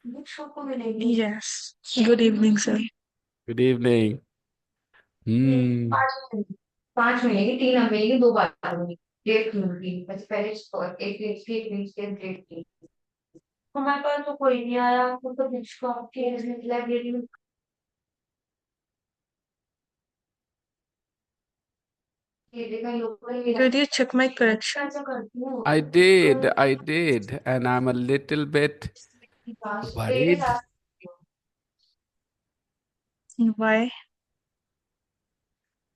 Yes. Good evening, sir. Good evening. Hmm. 5 महीने 5 महीने की 3 महीने की 2 बार होगी। डेट नहीं होगी बस पहले एक वीक के डेट थी। हमारे पास तो कोई नहीं आया तो जिसको आपके लाइब्रेरी में Could you check my correction? I did, and I'm a little bit worried. Why?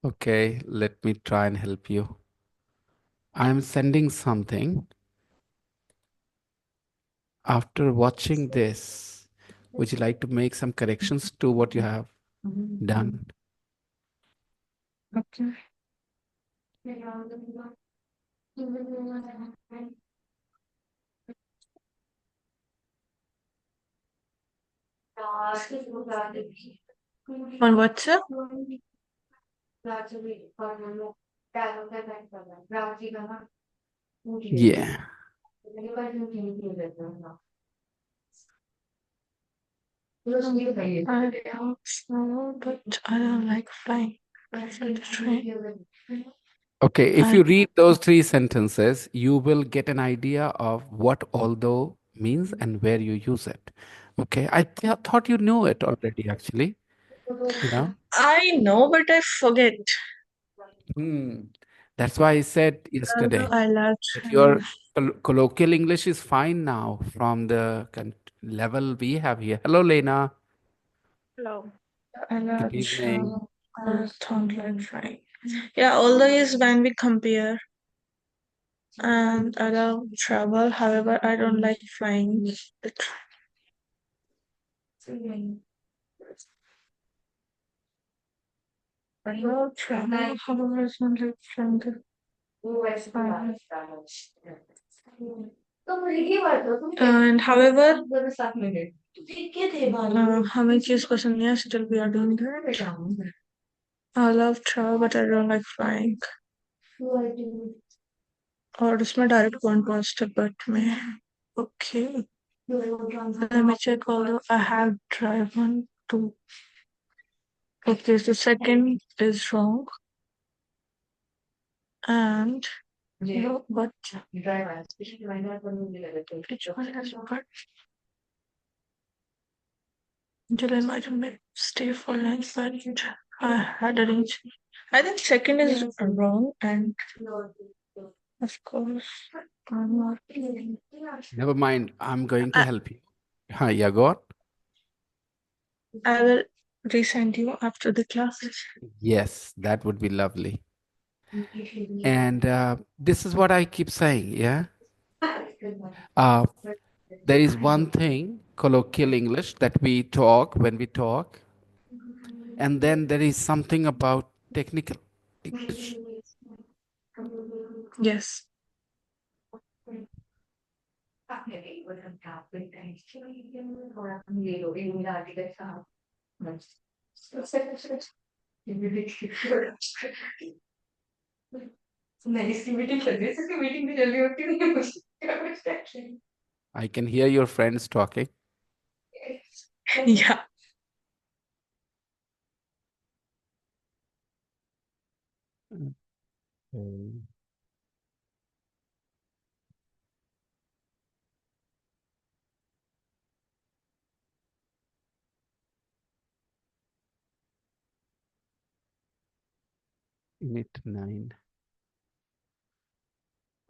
Okay, let me try and help you. I'm sending something. After watching this, would you like to make some corrections to what you have done? Okay. On WhatsApp? Yeah. I love snow, but I don't like flying. That's on the train. Okay, if I you read those three sentences, you will get an idea of what although means and where you use it. Okay, thought you knew it already, actually. You know? I know, but I forget. Hmm. That's why I said yesterday I love that train. your colloquial English is fine now from the level we have here. Hello, Lena. Hello. I love Good evening. travel. I don't like flying. Yeah, although is when we compare, and I love travel. However, I don't like flying. I love travel. However, I don't like flying. And however, हमें चीज पसंद नहीं है still we are doing that. I love travel but I don't like flying. और उसमें direct contrast है but में okay. Let me check although I have driven to okay so second is wrong and no but which one has but July might have stay for lunch but I had arranged I think second is wrong and of course I'm not Never mind. I'm going to I, help you. Hi, yeah, go on. I will resend you after the class. Yes, that would be lovely. And this is what I keep saying. Yeah. Uh, there is one thing, colloquial English, that we talk when we talk, and then there is something about technical English. Yes. I can hear your friends talking. Yeah. Okay. Unit 9.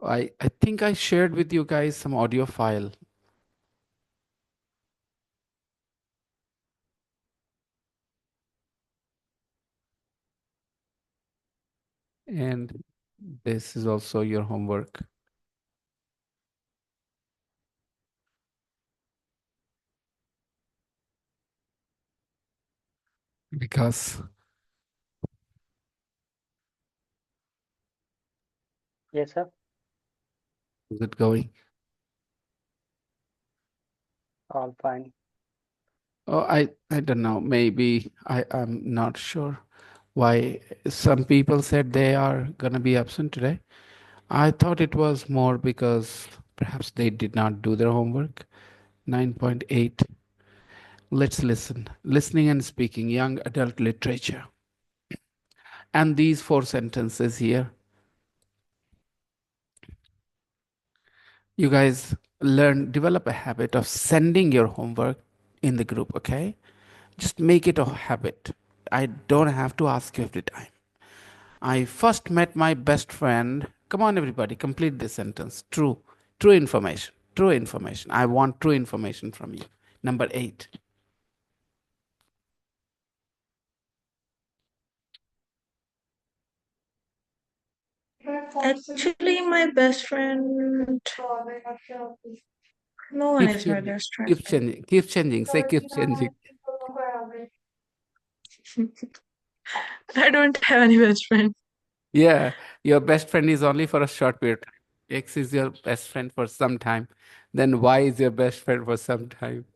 I think I shared with you guys some audio file. And this is also your homework. Because Yes, sir. is it going? All fine. Oh, I don't know. Maybe I'm not sure why some people said they are gonna be absent today. I thought it was more because perhaps they did not do their homework. 9.8. Let's listen. Listening and speaking, young adult literature. And these four sentences here, you guys develop a habit of sending your homework in the group, okay? Just make it a habit. I don't have to ask you every time. I first met my best friend. Come on, everybody, complete this sentence. True. True information. True information. I want true information from you. Number 8. Actually, my best friend. No one Keep is my changing. best friend. Keep changing. Keep changing. Say keep changing. I don't have any best friend. Yeah, your best friend is only for a short period of time. X is your best friend for some time. Then Y is your best friend for some time.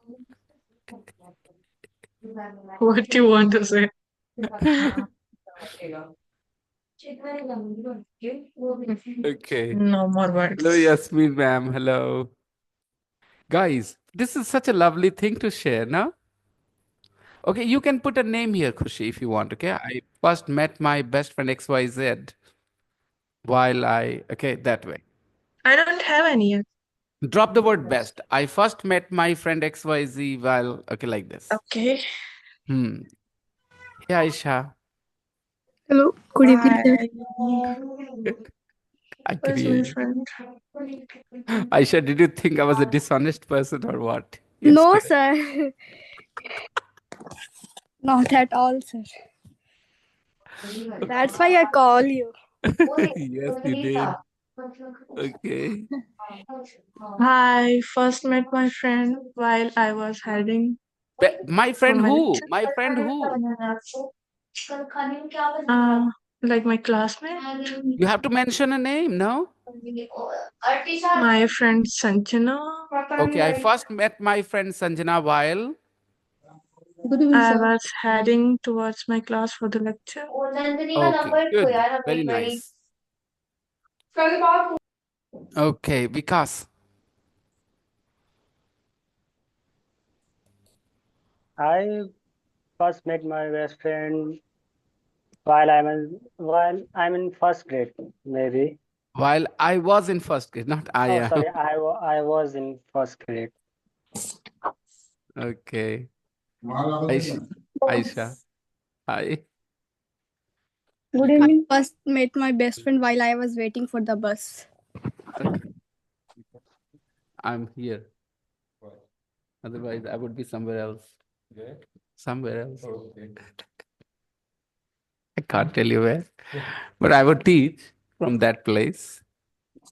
What do you want to say? Okay. No more Hello, words. Yasmin ma'am. Hello. Guys, this is such a lovely thing to share, no? Okay, you can put a name here, Khushi, if you want. Okay, I first met my best friend XYZ while okay, that way. I don't have any yet. Drop the word best. I first met my friend XYZ while, okay, like this. Okay. Hmm. Yeah, Aisha, Hello, good evening, sir. Hi. I can Where's hear my you. friend? Aisha, did you think I was a dishonest person or what No, yesterday? sir. Not at all, sir. That's why I call you. Yes, you did. Okay. I first met my friend while I was heading My for friend my who? lecture. My friend who? Uh, like my classmate. You have to mention a name, no? My friend Sanjana. Okay, I first met my friend Sanjana while. Good evening, I sir. was heading towards my class for the lecture. Okay, good. Very nice. Okay, Vikas. I first met my best friend while I'm in first grade, maybe. While I was in first grade, not I Oh, am. sorry, I was in first grade. Okay. Aisha. Aisha. Hi. Good evening. I first met my best friend while I was waiting for the bus. I'm here. Otherwise, I would be somewhere else. Somewhere else. I can't tell you where, but I would teach from that place.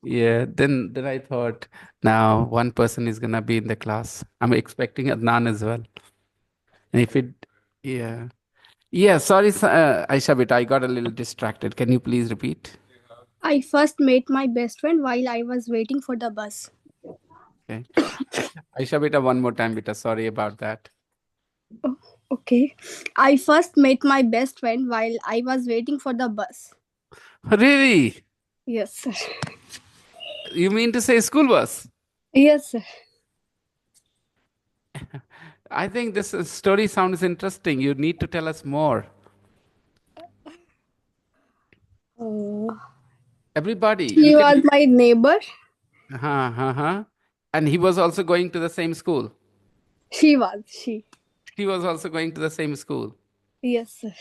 Yeah. Then I thought, now one person is gonna be in the class. I'm expecting Adnan as well. And if it, yeah, yeah. Sorry, Aisha, but I got a little distracted. Can you please repeat? I first met my best friend while I was waiting for the bus. Okay. Aisha, beta, one more time, beta. Sorry about that. Oh, okay. I first met my best friend while I was waiting for the bus. Really? Yes, sir. You mean to say school bus? Yes, sir. I think this story sounds interesting. You need to tell us more. Oh. Everybody, you She can. was my neighbor. Uh-huh. And he was also going to the same school. She. He was also going to the same school. Yes, sir.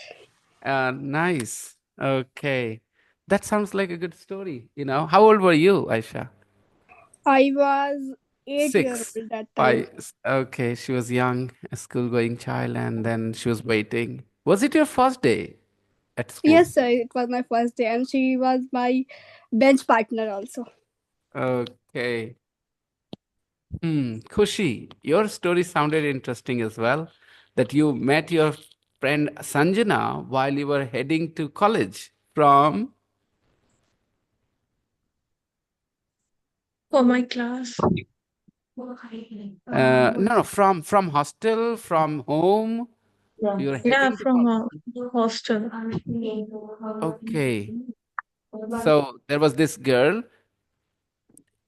Nice. Okay. That sounds like a good story. How old were you, Aisha? I was 8 years 6. old that time. 5. Okay, she was young, a school-going child, and then she was waiting. Was it your first day at school? Yes, sir. It was my first day, and she was my bench partner also. Okay. Khushi, your story sounded interesting as well. That you met your friend Sanjana while you were heading to college from. For my class. No, from hostel, from home. You're Yeah, heading to from college. a hostel. Okay. So there was this girl.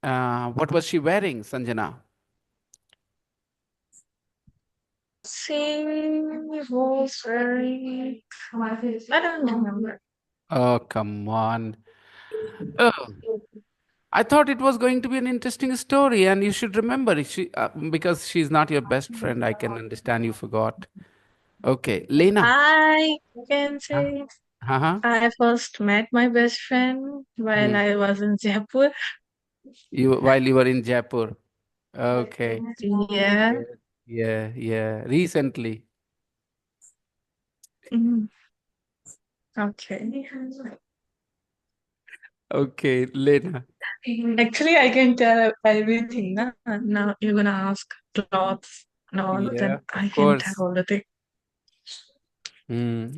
What was she wearing, Sanjana? She was very. I don't remember. Oh, come on. Oh, I thought it was going to be an interesting story, and you should remember it. Because she's not your best friend. I can understand you forgot. Okay, Lena. I can Huh? say Uh-huh. I first met my best friend while Hmm. I was in Jaipur. While you were in Jaipur. Okay. Yeah. Yeah, yeah, yeah. Recently. Mm, okay. Okay, Lena. Actually, I can tell everything. Na? Now you're gonna ask clothes and all, Yeah, then I of can tell course. all the things.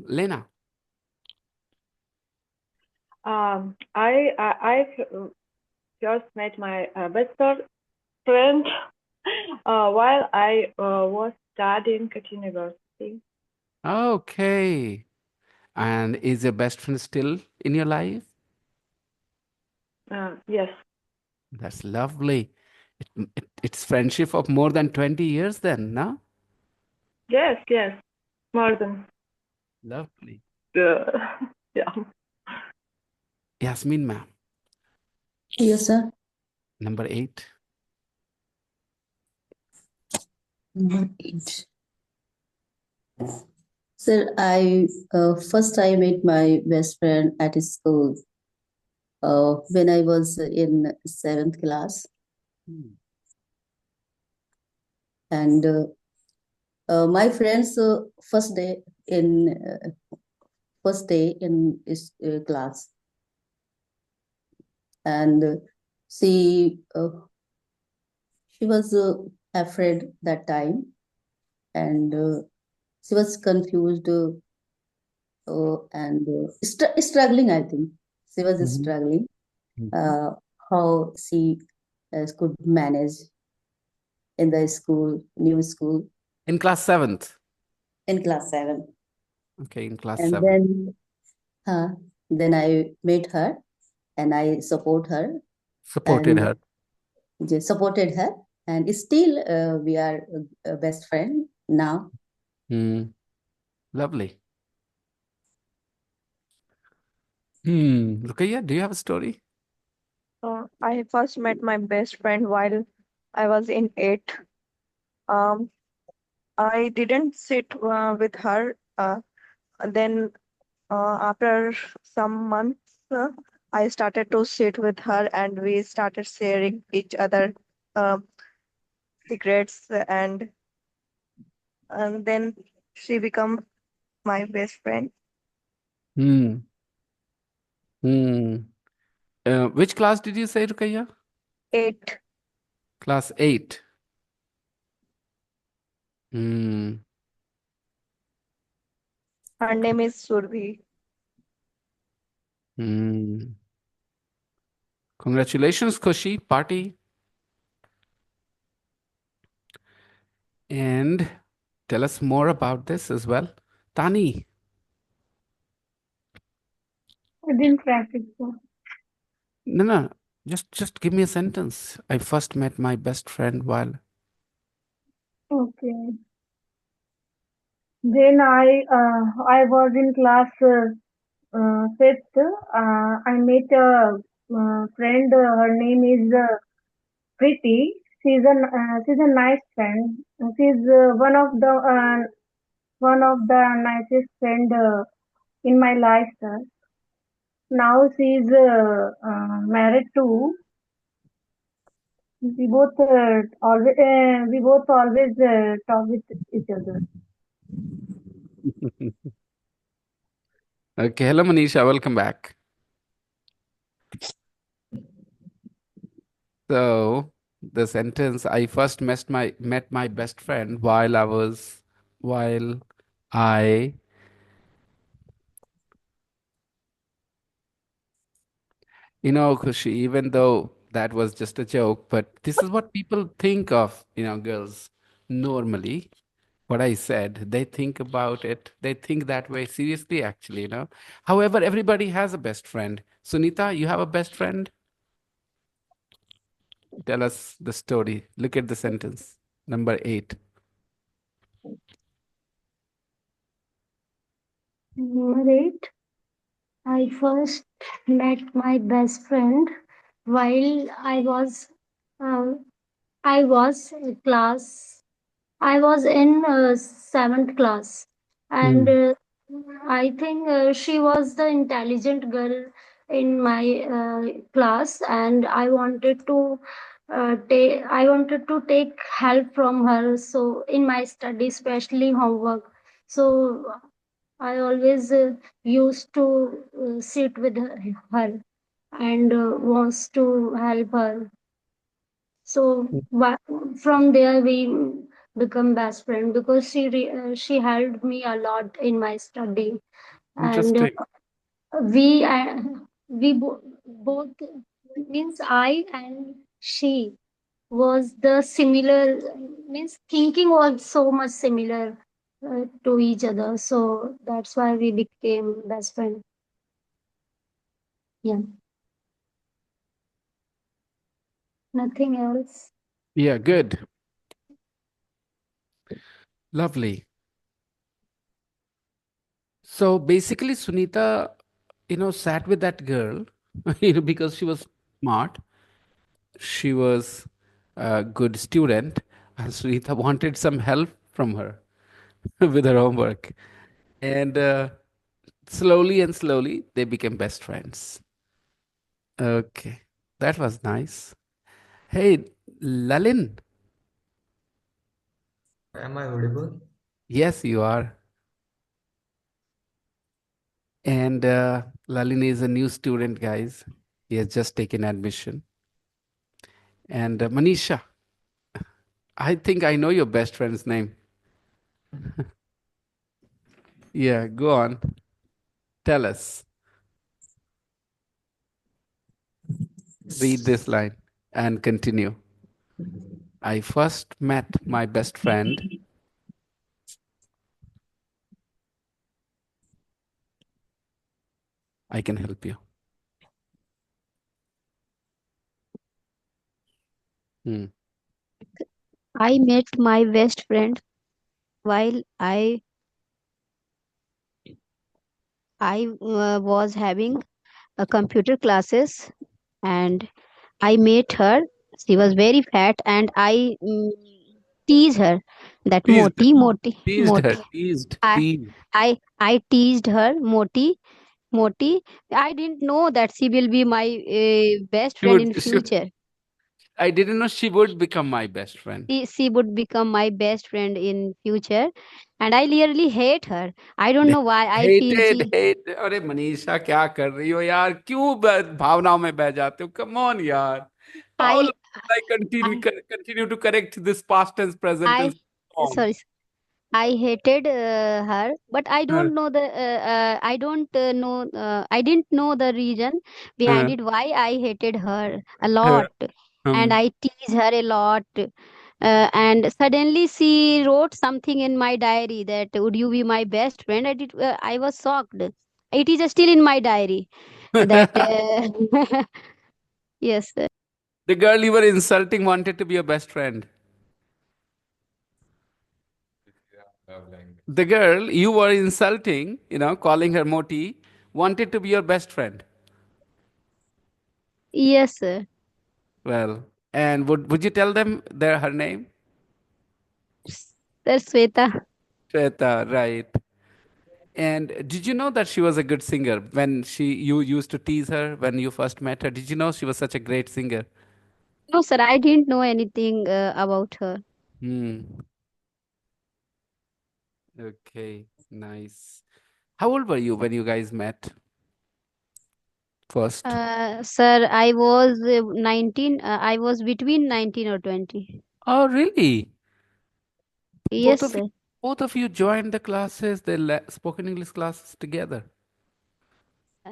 Lena. I just met my best friend while I was studying at university. Okay. And is your best friend still in your life? Yes, That's lovely. It's friendship of more than 20 years then, no? yes, more than Lovely. uh, yeah. Yasmin ma'am, Yes, sir. number 8. Number 8. Sir, I met my best friend at school when I was in 7th class, Hmm. and my friend's in first day in class, and she was afraid that time, and she was confused and struggling. I think she was Mhm. struggling Mhm. uh, how she could manage in the school, new school, In class 7th. in class 7. Okay, in class And 7. uh, then I met her and I support her Supported and her. just supported her. And still, we are best friend now. Hmm. Lovely. Rukaiya, do you have a story? I first met my best friend while I was in eighth. Um, I didn't sit with her. Then, after some months, I started to sit with her, and we started sharing each other uh, secrets, and then she became my best friend. Hmm. Hmm. Which class did you say, Rukaiya? Eighth. Class 8. Hmm. Her name is Survi. Hmm. Congratulations, Koshi. Party. And tell us more about this as well. Tani. I didn't practice. So. No, no. Just give me a sentence. I first met my best friend while. Okay. Then I was in class fifth. I met a friend. Her name is Pretty. She's a nice friend. She's one of the nicest friend in my life, sir. Now she's married too. We both always talk with each other. Okay, hello Manisha, welcome back. So the sentence I first met my best friend while I Kushi, even though that was just a joke, but this is what people think of, girls normally. What I said, they think about it, they think that way seriously, actually. However, everybody has a best friend. Sunita, you have a best friend? Tell us the story. Look at the sentence. Number 8. number 8. I first met my best friend while uh, I was class. I was in 7th class, and Hmm. I think she was the intelligent girl in my class, and I wanted to take help from her. So in my study, especially homework. So I always used to sit with her and wants to help her. So from there we become best friend because she helped me a lot in my study, and Interesting. we uh, both means I and she was the similar, means thinking was so much similar to each other, so that's why we became best friend. Yeah, nothing else. Yeah, good. Lovely. So basically, Sunita, sat with that girl, because she was smart. She was a good student, and Sunita wanted some help from her with her homework. And slowly and slowly, they became best friends. Okay, that was nice. Hey, Lalin. Am I audible? Yes, you are. And Lalin is a new student, guys. He has just taken admission. And Manisha, I think I know your best friend's name. Yeah, go on. Tell us. Read this line and continue. I first met my best friend. I can help you. Hmm. I met my best friend while I was having a computer classes, and I met her. She was very fat, and I teased her that Teased, teased her, Moti. I teased. I teased her Moti. I didn't know that she will be my best She friend would, in she, future. I didn't know she would become my best friend. She would become my best friend in future, and I really hate her. I don't know why I feel Hated, she. hate. अरे मनीषा क्या कर रही हो यार, क्यों भावनाओं में बह जाते हो? Come on यार. How I will I I continue to correct this past tense, present tense I wrong? sorry. I hated her, but I Uh, don't know I don't know. I didn't know the reason behind uh, it. Why I hated her a uh, lot, and um, I teased her a lot. And suddenly she wrote something in my diary that would you be my best friend? I was shocked. It is still in my diary that yes. the girl you were insulting wanted to be your best friend. The girl you were insulting, calling her Moti, wanted to be your best friend. Yes, sir. Well, and would you tell them her name? Sir Sweta. Shweta, right. And did you know that she was a good singer when you used to tease her when you first met her? Did you know she was such a great singer? No, sir. I didn't know anything about her. Hmm. Okay, nice. How old were you when you guys met first? Sir, I was 19. I was between 19 or 20. Oh, really? Both Yes, of you, sir. both of you joined the classes, the spoken English classes together.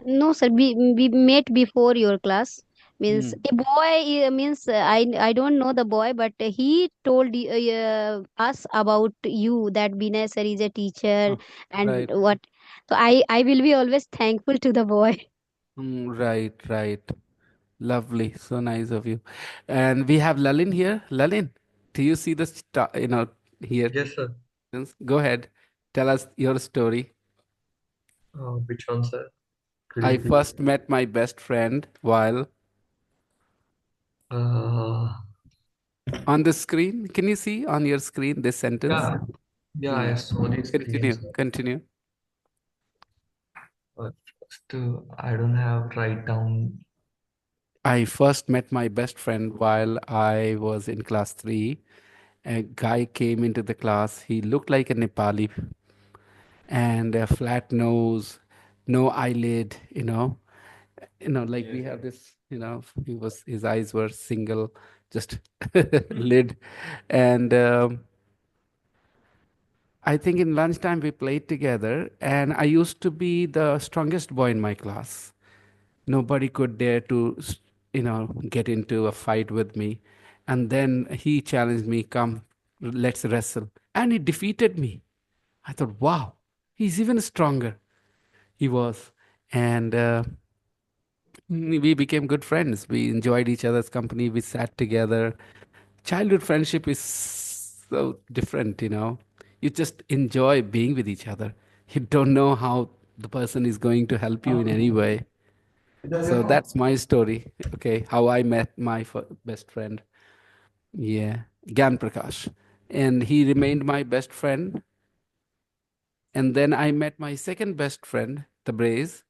No, sir. We met before your class. Means Hmm. a boy means I don't know the boy, but he told us about you that Binay sir is a teacher Oh, and right. what. So I will be always thankful to the boy. Right, right. Lovely. So nice of you. And we have Lalin here. Lalin, do you see the here? Yes, sir. Go ahead. Tell us your story. Which one, sir? Could I you please? first met my best friend while Uh, on the screen. Can you see on your screen this sentence? yeah, I saw the screen, Continue, sir. continue. But still, I don't have write down. I first met my best friend while I was in class 3. A guy came into the class. He looked like a Nepali and a flat nose, no eyelid, like we have this, his eyes were single, just lid. And I think in lunchtime we played together, and I used to be the strongest boy in my class. Nobody could dare to, get into a fight with me. And then he challenged me, come, let's wrestle. And he defeated me. I thought, wow, he's even stronger. He was. And we became good friends. We enjoyed each other's company. We sat together. Childhood friendship is so different, You just enjoy being with each other. You don't know how the person is going to help you in any way. So that's my story. Okay, how I met my best friend. Yeah, Gyan Prakash. And he remained my best friend. And then I met my second best friend, Tabriz.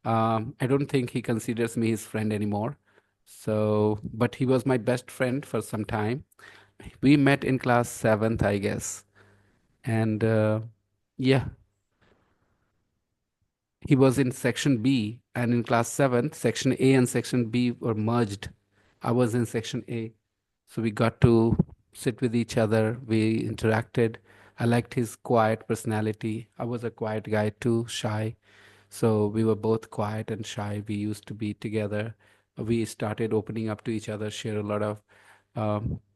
I don't think he considers me his friend anymore. So, but he was my best friend for some time. We met in class 7th, I guess. And yeah, he was in section B, and in class 7th, section A and section B were merged. I was in section A. So we got to sit with each other. We interacted. I liked his quiet personality. I was a quiet guy too, shy. So we were both quiet and shy. We used to be together. We started opening up to each other, share a lot of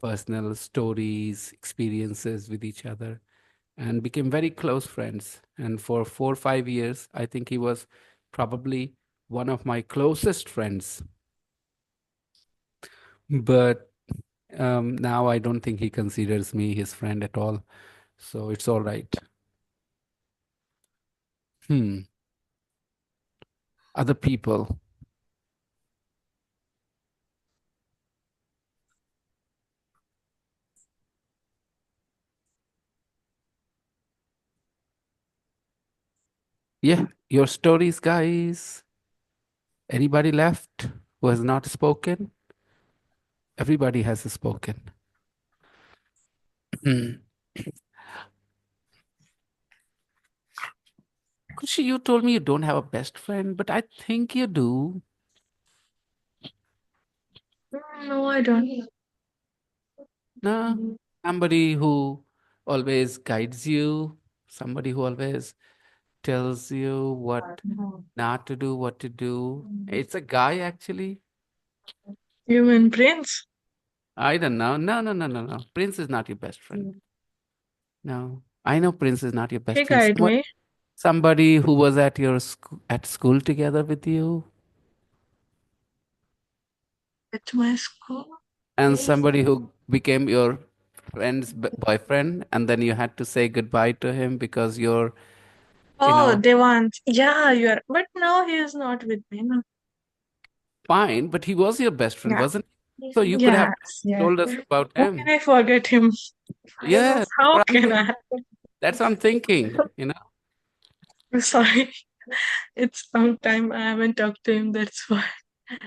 personal stories, experiences with each other, and became very close friends. And for 4 or 5 years, I think he was probably one of my closest friends. But now I don't think he considers me his friend at all. So it's all right. Other people. Yeah, your stories, guys. Anybody left who has not spoken? Everybody has spoken. Kushi, you told me you don't have a best friend, but I think you do. No, I don't. No, somebody who always guides you, somebody who always tells you what not to do, what to do. It's a guy, actually. You mean Prince? I don't know. No, no, no, no, no. Prince is not your best friend. No, I know Prince is not your He best friend. guide me Somebody who was at your at school together with you, at my school. and somebody who became your friend's boyfriend, and then you had to say goodbye to him because you're, Oh, Devant. Yeah, you are. But now he is not with me. No. fine, but he was your best friend, Yeah. wasn't he? So you could have Yes. Yeah. told us about How can him. I forget him? Yeah, that's How what I'm can thinking. I? That's what I'm thinking. Sorry. It's some time I haven't talked to him. That's why.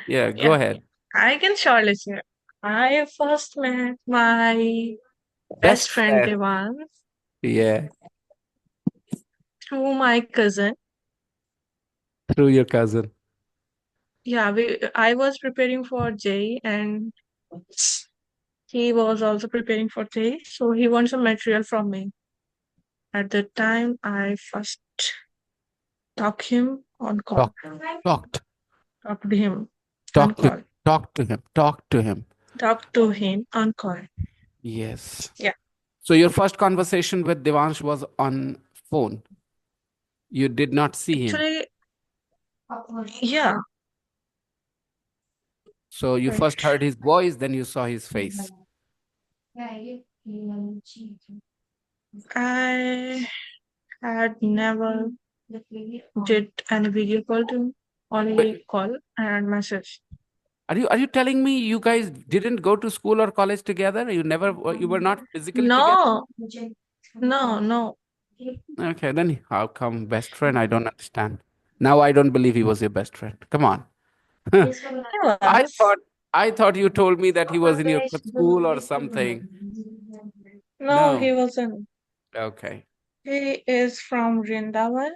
Yeah, go Yeah. ahead. I can surely say I first met my best Best friend friend. Devant Yeah, through my cousin. through your cousin. Yeah, I was preparing for J and he was also preparing for J, so he wants some material from me. At the time, I first talked him on call. Talked. Talked to him on Talk to call. talk to him. Talk to him. Talked to him on call. Yes. Yeah. So your first conversation with Devansh was on phone. You did not see him. Actually, yeah. So you Right. first heard his voice, then you saw his face. I had never Did any video call to him? Only call and message. Are you telling me you guys didn't go to school or college together? You never you were not physically together? No, no. Okay, then how come best friend? I don't understand. Now I don't believe he was your best friend. Come on. He I was. thought I thought you told me that he was in your school or something. No, No. he wasn't. Okay. He is from Vrindavan.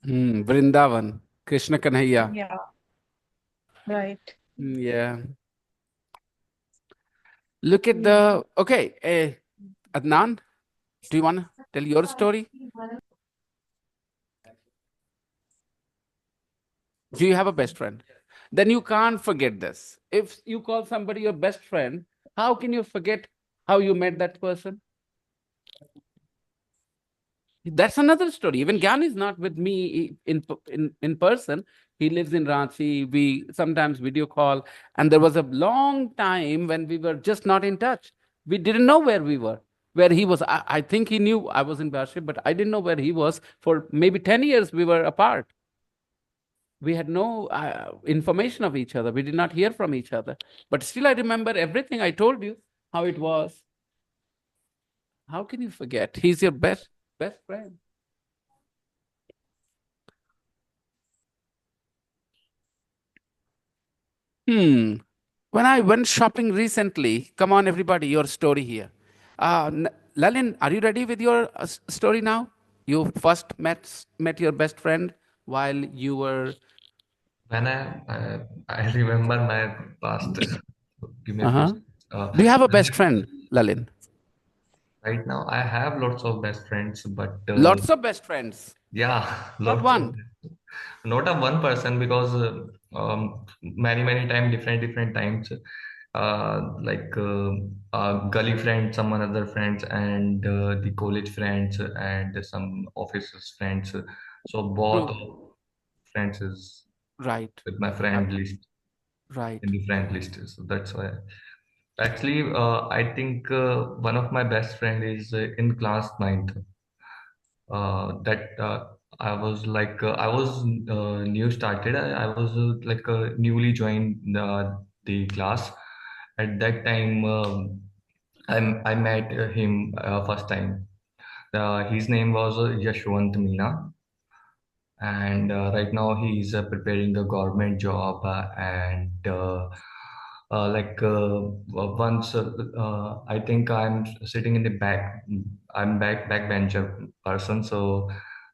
Vrindavan. Krishna Kanhaiya. Yeah, right. Yeah. Look at the okay. Adnan, do you want to tell your story? Do you have a best friend? Then you can't forget this. If you call somebody your best friend, how can you forget how you met that person? That's another story. Even Gyan is not with me in person. He lives in Ranchi. We sometimes video call, and there was a long time when we were just not in touch. We didn't know where we were, where he was. I think he knew I was in Barship, but I didn't know where he was. For maybe 10 years, we were apart. We had no information of each other. We did not hear from each other. But still, I remember everything I told you how it was. How can you forget? He's your best friend. When I went shopping recently, come on, everybody, your story here. Lalin, are you ready with your story now? You first met your best friend while you were. When I remember my past. Give me a Uh few huh. seconds. Do you have a best friend, Lalin? Right now, I have lots of best friends, but Lots of best friends, yeah, not lots of one. not a one person because many time different times like gully friends, some other friends, and the college friends and some offices friends. So both True. of friends is Right. with my Uh, friend list in right. the friend list. So that's why. Actually, I think one of my best friend is in class ninth. That I was new started. I was like newly joined the class. At that time, I met him first time. His name was Yashwant Meena, and right now he's preparing a government job and like once I think I'm sitting in the back. I'm backbencher person, so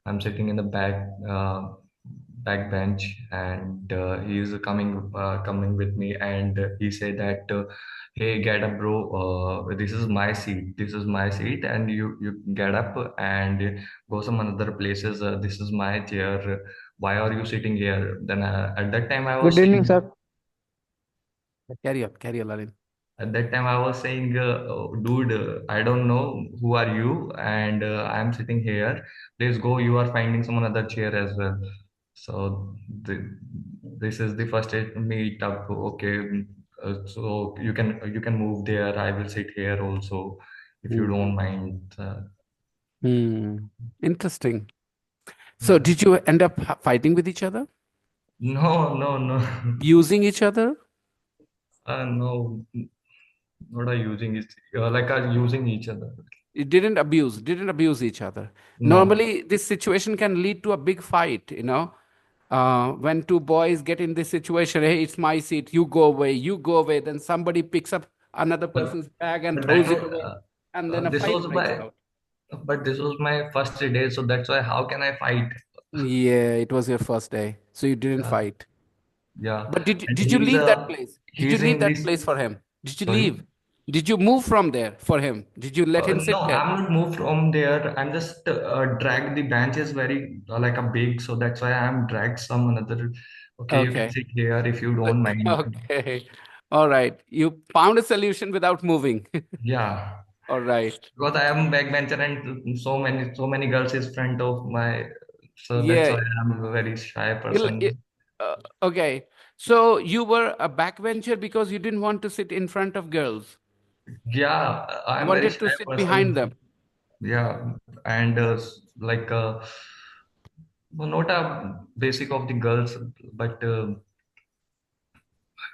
I'm sitting in the back bench, and he's coming with me, and he said that hey, get up, bro, this is my seat, and you get up and go some other places. This is my chair. Why are you sitting here? Then at that time I was Good evening, saying, sir. Carry on, Lalin. at that time I was saying, "Oh, dude, I don't know who are you, and I'm sitting here. Please go. You are finding some other chair as well." So this is the first meet up. Okay, so you can move there. I will sit here also, if you Hmm. don't mind. Interesting. So, Yeah. did you end up fighting with each other, No, no, no. using each other? No, not using it. Like using each other. It didn't abuse each other. No. Normally, this situation can lead to a big fight. When two boys get in this situation, hey, it's my seat, you go away. Then somebody picks up another But person's bag and but that throws it was away, and then a this fight was breaks my out. but this was my first day, so that's why how can I fight? Yeah, it was your first day, so you didn't Yeah, fight. yeah. But did And did you leave that place? Did you he's leave English. that place for him? Did you Sorry. leave? Did you move from there for him? Did you let him No, sit there? I'm not moved from there. I'm just dragged. The bench is very like a big, so that's why I'm dragged some another. Okay, you can Okay. sit here if you don't mind. Okay. All right. You found a solution without moving. Yeah, All right. because I am backbencher and so many girls is front of my, so that's Yeah. why I'm a very shy You'll, person. y- okay. So you were a backbencher because you didn't want to sit in front of girls. Yeah, You I'm very wanted shy to sit behind person. them. Yeah, and like No, not a basic of the girls, but I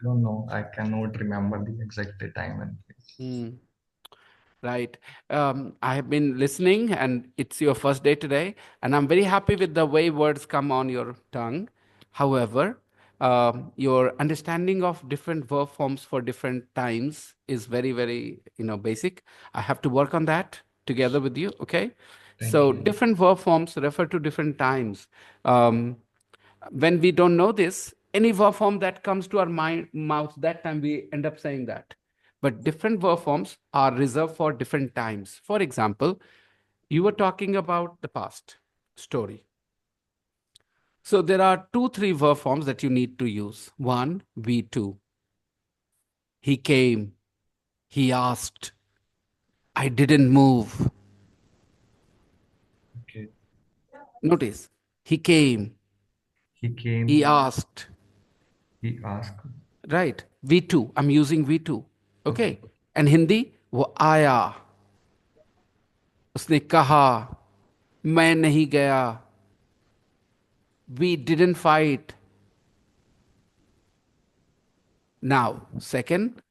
don't know. I cannot remember the exact time and place. Hmm. Right. I have been listening, and it's your first day today, and I'm very happy with the way words come on your tongue. However, your understanding of different verb forms for different times is very, very, basic. I have to work on that together with you. Okay. Thank So you. different verb forms refer to different times. Um, when we don't know this, any verb form that comes to our mouth, that time we end up saying that. But different verb forms are reserved for different times. For example, you were talking about the past story. So there are 3 verb forms that you need to use. One, V2. He came, he asked, I didn't move. Okay. Notice, he came, He he came. asked. He asked. Right, V2. I'm using V2. Okay. Okay. And Hindi, वो आया, उसने कहा, मैं नहीं गया. We didn't fight. Now, second,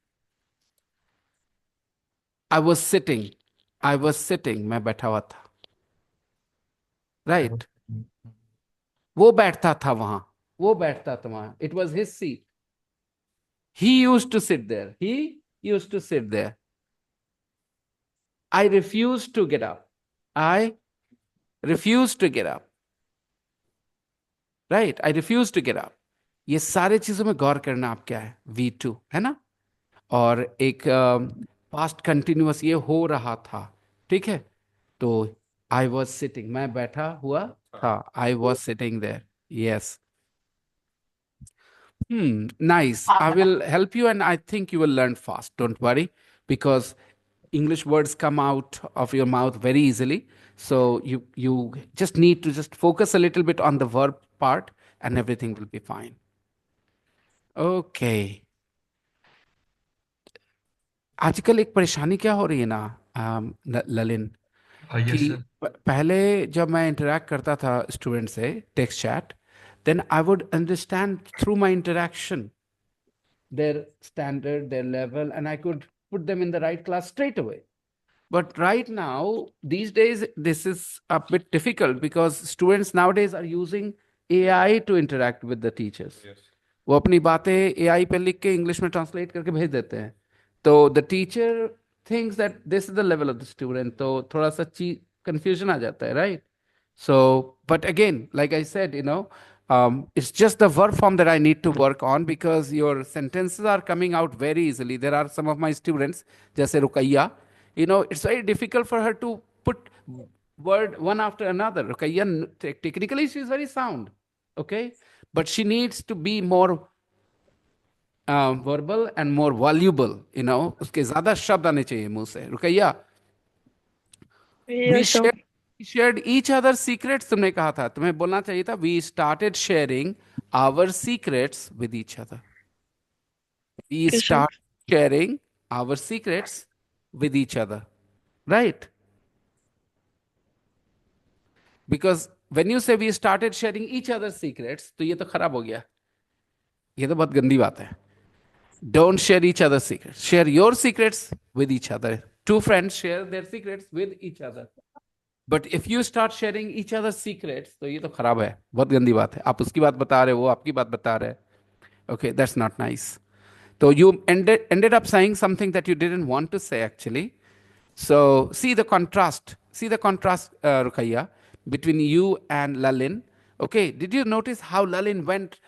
I was sitting. I was sitting. मैं बैठा हुआ था. I was. Right. वो बैठता था वहां. वो बैठता था वहां. It was his seat. He used to sit there. He used to sit there. I refused to get up. I refused to get up. Right. I refused to get up. ये सारे चीजों में गौर करना आप क्या है V2 है ना. और एक पास्ट कंटिन्यूअस ये हो रहा था. ठीक है. तो आई वॉज सिटिंग, मैं बैठा हुआ था. I was sitting there. Yes. Nice. I will help you, and I think you will learn fast. Don't worry, because English words come out of your mouth very easily. So you just need to just focus a little bit on the verb part, and everything will be fine. Okay. आजकल एक परेशानी क्या हो रही है ना, ललिन, कि Yes, sir. पहले जब मैं इंटरेक्ट करता था स्टूडेंट से text chat, then I would understand through my interaction their standard, their level, and I could put them in the right class straight away. But right now, these days, this is a bit difficult because students nowadays are using AI to interact with the teachers. वो अपनी बातें AI पे लिख के English में translate करके भेज देते हैं. तो the teacher thinks that this is the level of the student, तो थोड़ा सा चीज कंफ्यूजन आ जाता है, right. So, but again, like I said, it's just the verb form that I need to work on because your sentences are coming out very easily. There are some of my students, जैसे Ruqaiya, it's very difficult for her to put word one after another. Ruqayya, technically she is very sound, okay, but she needs to be more verbal and more voluble. उसके ज्यादा शब्द आने चाहिए मुंह से. Ruqaiya, Yeah, we sure. shared each other's secrets. तुमने कहा था, तुम्हें बोलना चाहिए था we started sharing our secrets with each other. We Okay, sure. start sharing our secrets with each other, right? Because when you say we started sharing each other's secrets, तो ये तो खराब हो गया. ये तो बहुत गंदी बात है. Don't share each other's secrets. Share your secrets with each other. Two friends share their secrets with each other. But if you start sharing each other's secrets, तो ये तो खराब है, बहुत गंदी बात है. आप उसकी बात बता रहे हो, वो आपकी बात बता रहे हैं. Okay, that's not nice. So you ended up saying something that you didn't want to say actually. So see the contrast. See the contrast, Rukhaiya, between you and Lalin. Okay, did you notice how Lalin went?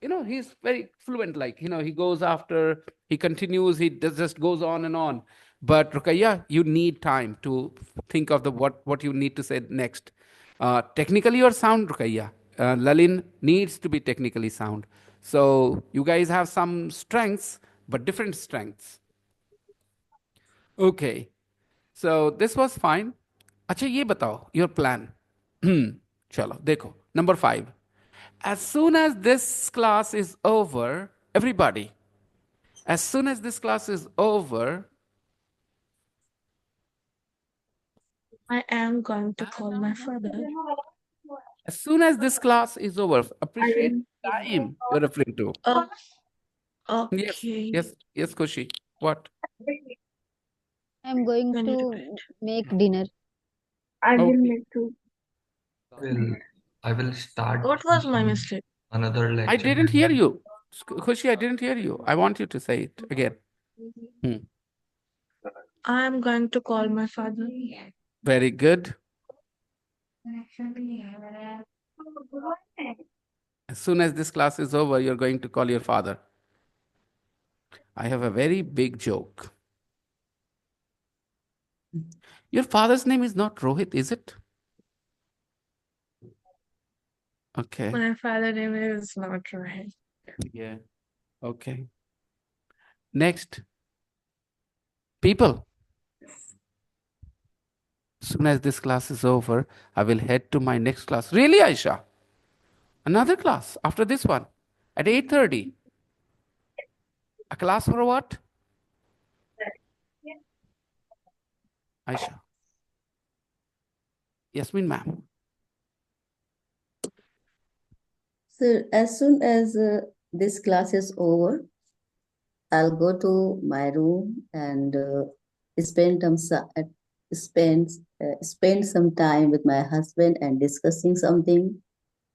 He's very fluent, like, he goes after, he continues, he just goes on and on. But Rukaiya, you need time to think of the what you need to say next. Technically you're sound, Rukaiya. Lalin needs to be technically sound. So you guys have some strengths, but different strengths. Okay, so this was fine. अच्छा, ये बताओ your plan. चलो देखो, number 5. As soon as this class is over, everybody, as soon as this class is over, I am going to call my father. As soon as this class is over, appreciate time you're referring to. Yes, Okay. yes, Kushi. What? I'm going Can you repeat? to make dinner. I will Okay. make too. Will I will start What was my some mistake? another I lecture. didn't hear you. Kushi, I didn't hear you. I want you to say it again. I'm going to call my father. Very good. As soon as this class is over, you're going to call your father. I have a very big joke. Your father's name is not Rohit, is it? Okay. My father name is not right. Yeah. Okay. Next. People. As soon as this class is over, I will head to my next class. Really, Aisha? Another class after this one at 8:30. A class for what? Aisha. Yasmin, ma'am. So as soon as this class is over, I'll go to my room and spend spend some time with my husband and discussing something.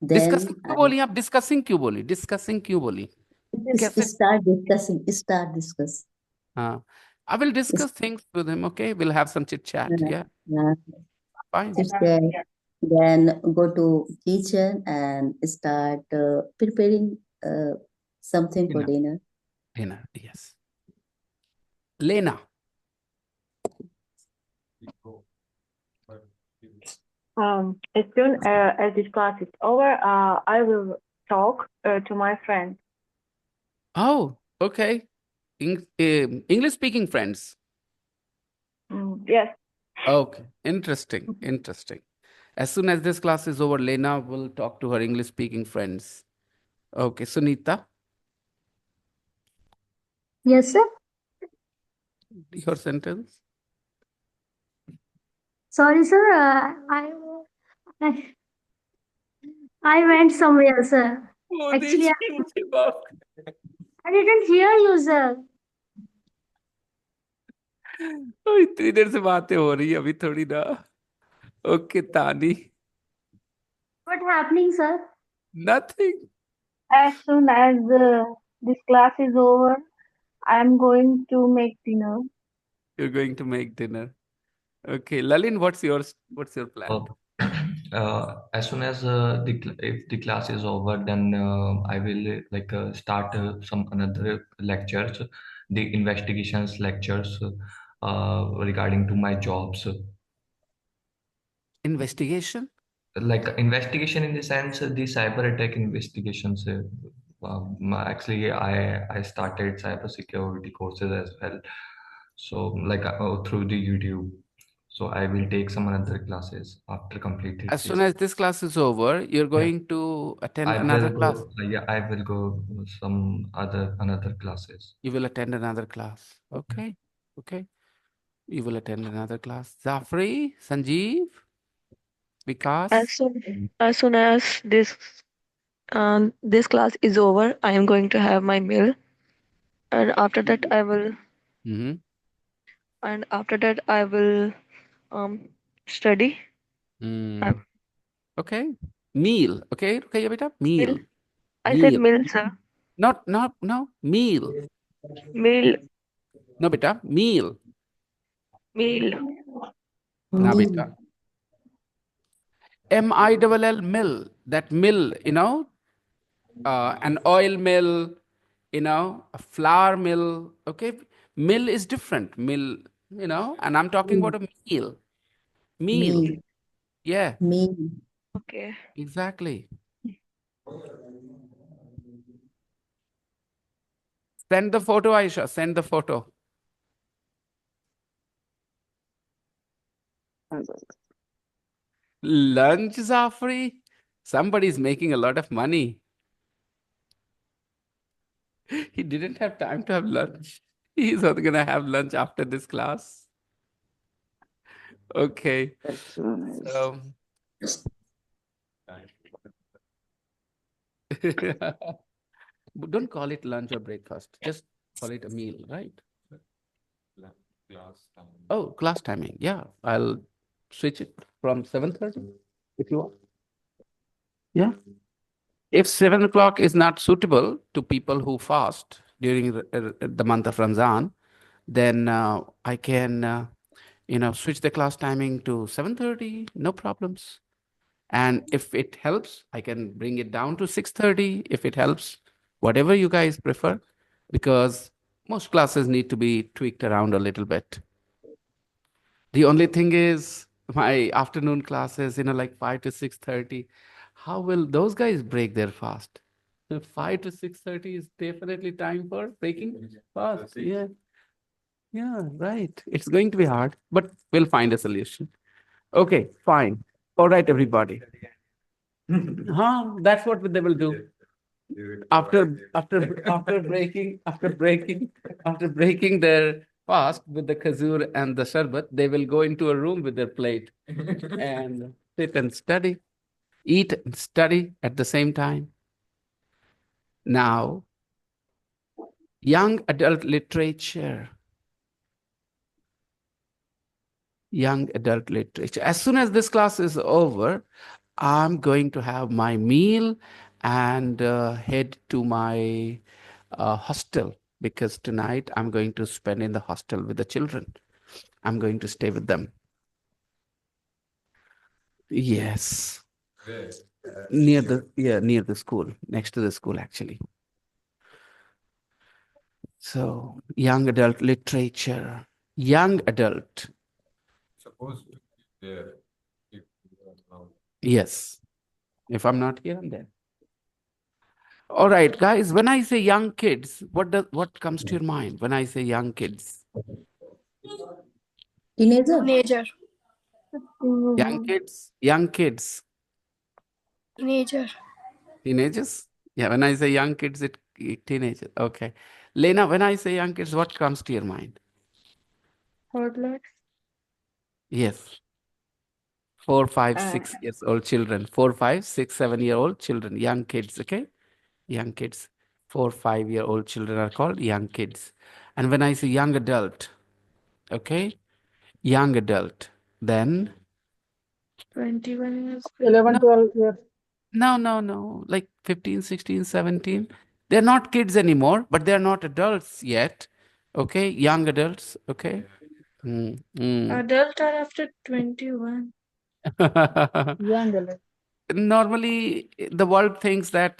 Discussing Then क्यों बोली आप? Discussing क्यों बोली? Discussing क्यों बोली? कैसे? start discuss. I will discuss things with him. Okay, we'll have some chit chat. Yeah, fine. Chit chat. Then go to kitchen and start preparing something for dinner. Dinner. Yes. Lena. As soon as this class is over, I will talk to my friend. Oh, okay. English speaking friends. Yes. Okay, interesting, interesting. As soon as this class is over, Lena will talk to her English speaking friends. Okay, Sunita, Yes, sir. your sentence. Sorry, sir. I I went somewhere, sir. Actually, I didn't hear you, sir. इतनी देर से बातें हो रही है अभी थोड़ी ना. Okay, Tani. What happening, sir? Nothing. As soon as this class is over, I'm going to make dinner. You're going to make dinner. Okay, Lalin, what's your plan? As soon as if the class is over, then I will start some another lectures, the investigations lectures regarding to my jobs. Investigation? Like investigation in the sense the cyber attack investigations. Actually, I started cyber security courses as well. So through the YouTube. So I will take some other classes after completed As soon this. as this class is over, you're going to attend I another will class. go. Yeah, I will go some another classes. You will attend another class. Okay. Okay. You will attend another class. Zafri, Sanjeev, Vikas. As soon as this class is over, I am going to have my meal, and after that Mm-hmm. I will study. Mm. Okay. Meal. Okay. Okay, beta. Meal. Meal. I said Meal. meal, sir. No. Meal. Meal. No, beta. Meal. Meal. Na, beta. MILL mill. That mill, an oil mill, a flour mill. Okay. Mill is different. Mill, and I'm talking about a meal. Meal. Meal. Yeah, Meal. Okay. exactly. Send the photo, Aisha. Send the photo. Lunch, Zafri? Somebody's making a lot of money. He didn't have time to have lunch. He's not going to have lunch after this class. Okay. So, Don't call it lunch or breakfast. Just call it a meal, right? Oh, class timing. Yeah, I'll switch it from 7:30 if you want. Yeah. If 7 o'clock is not suitable to people who fast during the month of Ramzan, then I can, switch the class timing to 7:30. No problems. And if it helps, I can bring it down to 6:30 if it helps, whatever you guys prefer, because most classes need to be tweaked around a little bit. The only thing is my afternoon classes, like 5 to 6:30. How will those guys break their fast? 5 to 6:30 is definitely time for breaking fast. Yeah. Yeah, right. It's going to be hard, but we'll find a solution. Okay, fine. All right, everybody. That's what they will do. After breaking their fast with the khazur and the sharbat, they will go into a room with their plate and sit and study, eat and study at the same time. Now, young adult literature. Young adult literature. As soon as this class is over, I'm going to have my meal and head to my hostel, because tonight I'm going to spend in the hostel with the children. I'm going to stay with them. Yes. Near the school, next to the school, actually. So, young adult literature. Young adult. Supposed to be there if you are not. Yes. If I'm not here, I'm there. All right, guys, when I say young kids, what comes to your mind when I say young kids? Teenager? Teenager. Young kids? Young kids. Teenager. Teenagers? Yeah, when I say young kids, teenagers. Okay. Lena, when I say young kids, what comes to your mind? Toddlers. Yes. 4, 5, 6 years old children. 4, 5, 6, 7-year-old children. Young kids, okay? Young kids. 4, 5-year-old children are called young kids. And when I say young adult, okay? Young adult, then 21 years. 11, 12 years. No. Like 15, 16, 17. They're not kids anymore, but they're not adults yet. Okay? Young adults. Okay? Adult are after 21. Young adult. Normally, the world thinks that,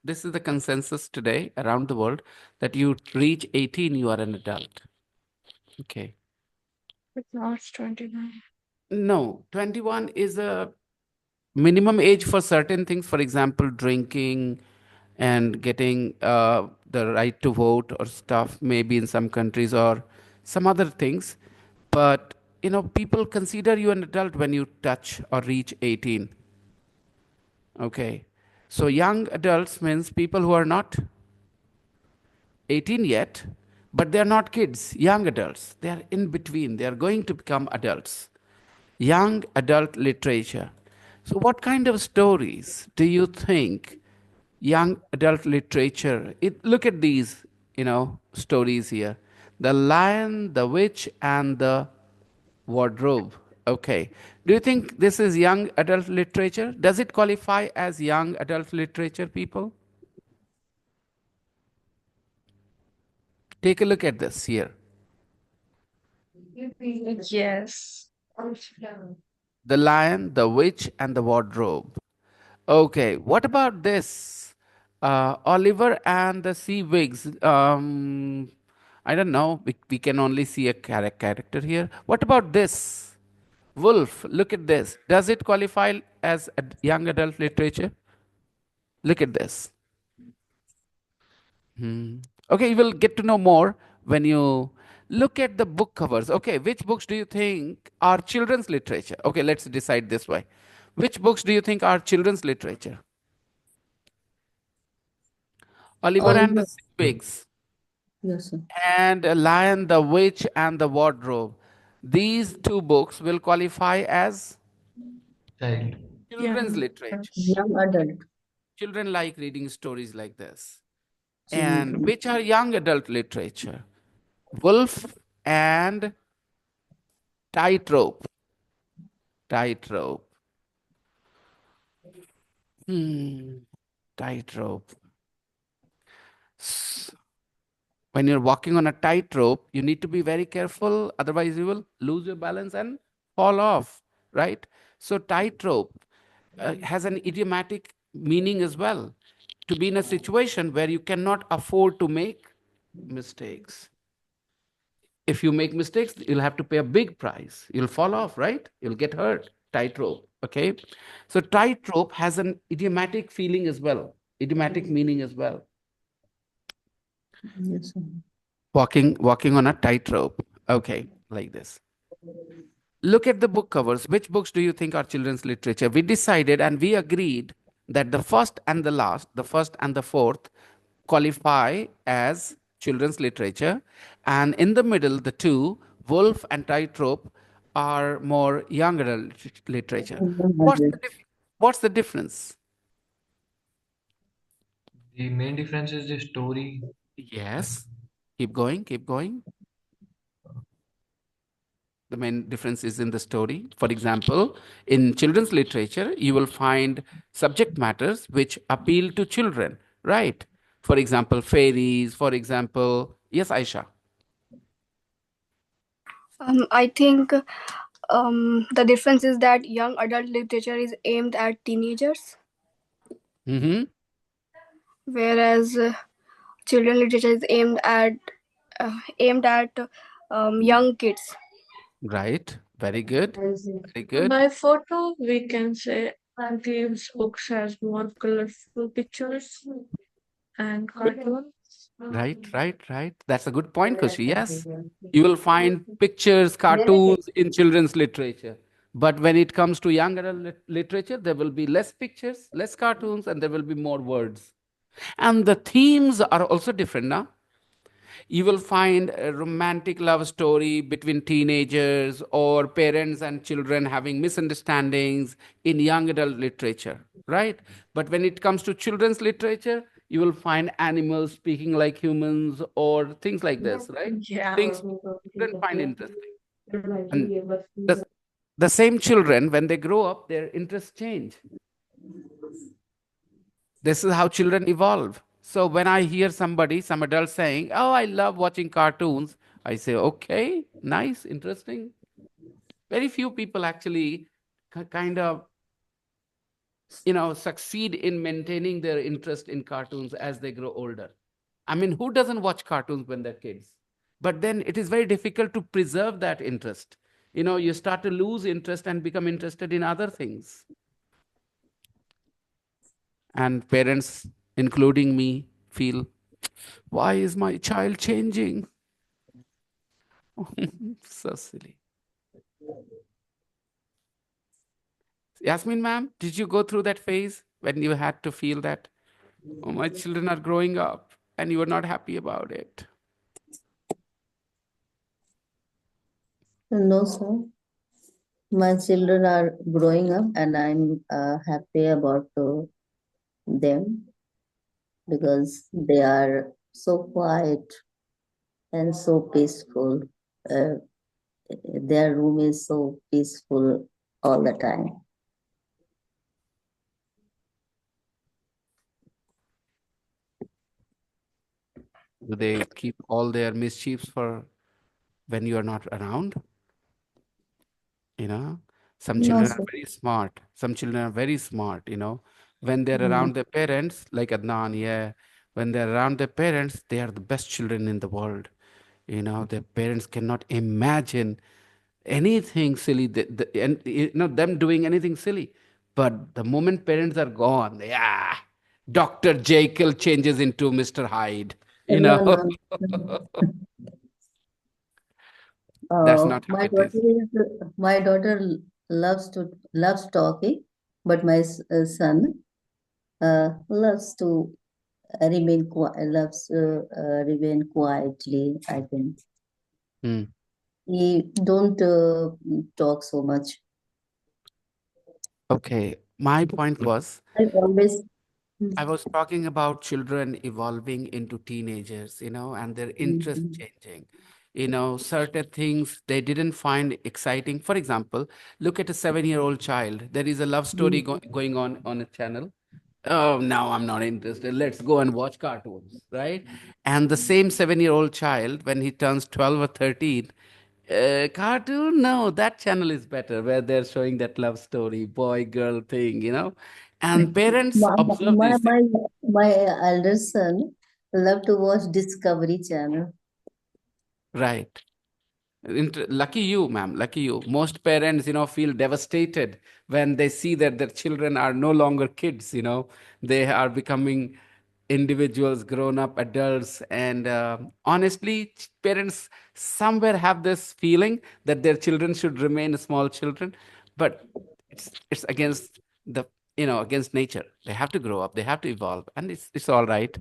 this is the consensus today around the world, that you reach 18, you are an adult. Okay. But now it's 29. No, 21 is a minimum age for certain things. For example, drinking and getting the right to vote or stuff, maybe in some countries, or some other things. But, people consider you an adult when you touch or reach 18. Okay. So young adults means people who are not 18 yet, but they're not kids, young adults. They're in between. They're going to become adults. Young adult literature. So what kind of stories do you think young adult literature? Look at these, stories here. The Lion, the Witch, and the Wardrobe. Okay. Do you think this is young adult literature? Does it qualify as young adult literature, people? Take a look at this here. Yes. The Lion, the Witch, and the Wardrobe. Okay. What about this? Oliver and the Sea Wigs. I don't know. We can only see a character here. What about this? Wolf. Look at this. Does it qualify as a young adult literature? Look at this. Okay, you will get to know more when you look at the book covers. Okay, which books do you think are children's literature? Okay, let's decide this way. Which books do you think are children's literature? Oliver and the Oliver. Sea Pigs. Yes, sir. And Lion, the Witch, and the Wardrobe. These two books will qualify as Child. children's literature. Young adult. Children like reading stories like this. And which are young adult literature? Wolf and Tightrope. Tightrope. Tightrope. When you're walking on a tightrope, you need to be very careful. Otherwise, you will lose your balance and fall off, right? So, tightrope has an idiomatic meaning as well. To be in a situation where you cannot afford to make mistakes. If you make mistakes, you'll have to pay a big price. You'll fall off, right? You'll get hurt. Tightrope. Okay. So, tightrope has an idiomatic feeling as well, idiomatic meaning as well. Yes, sir. Walking on a tightrope. Okay, like this. Look at the book covers. Which books do you think are children's literature? We decided and we agreed that the first and the last, the first and the fourth, qualify as children's literature, and in the middle, the two, Wolf and Tightrope, are more younger literature. What's the difference? The main difference is the story. Yes. Keep going, keep going. The main difference is in the story. For example, in children's literature, you will find subject matters which appeal to children, right? For example, fairies, for example, yes, Aisha. I think the difference is that young adult literature is aimed at teenagers, whereas children literature is aimed at young kids. Right. Very good. Very good. By photo, we can say these books has more colorful pictures and cartoons. Right. That's a good point, Kushi. Yes. You will find pictures, cartoons in children's literature. But when it comes to young adult literature, there will be less pictures, less cartoons, and there will be more words. And the themes are also different now. You will find a romantic love story between teenagers or parents and children having misunderstandings in young adult literature, right? But when it comes to children's literature, you will find animals speaking like humans or things like this, right? Yeah. Things children find interesting. And the same children, when they grow up, their interests change. This is how children evolve. So when I hear somebody, some adult saying, "Oh, I love watching cartoons," I say, "Okay, nice, interesting." Very few people actually kind of, succeed in maintaining their interest in cartoons as they grow older. I mean, who doesn't watch cartoons when they're kids? But then it is very difficult to preserve that interest. You start to lose interest and become interested in other things. And parents, including me, feel, why is my child changing? So silly. Yasmin ma'am, did you go through that phase when you had to feel that, oh, my children are growing up and you were not happy about it? No, sir. My children are growing up and I'm happy about them because they are so quiet and so peaceful. Uh, their room is so peaceful all the time. Do they keep all their mischiefs for when you are not around? Some No, children are sir. very smart. Some children are very smart, when they're around their parents, like Adnan, yeah, when they're around their parents, they are the best children in the world. Their parents cannot imagine anything silly, and them doing anything silly. But the moment parents are gone, yeah, Dr. Jekyll changes into Mr. Hyde, No, no. That's not how it is. My daughter loves talking, but my son loves to remain quietly. I think he don't talk so much. Okay, my point was, I always I was talking about children evolving into teenagers, and their interest changing. Certain things they didn't find exciting. For example, look at a 7-year-old child. There is a love story going on a channel. Oh, now I'm not interested. Let's go and watch cartoons, right? And the same 7-year-old child, when he turns 12 or 13, cartoon, no, that channel is better, where they're showing that love story, boy girl thing. And parents My, observe my, these things. my, my elder son love to watch Discovery Channel. Right. Lucky you, ma'am. Lucky you. Most parents, feel devastated when they see that their children are no longer kids. They are becoming individuals, grown up adults. And honestly, parents somewhere have this feeling that their children should remain small children. But it's against the, against nature. They have to grow up, they have to evolve. And it's all right.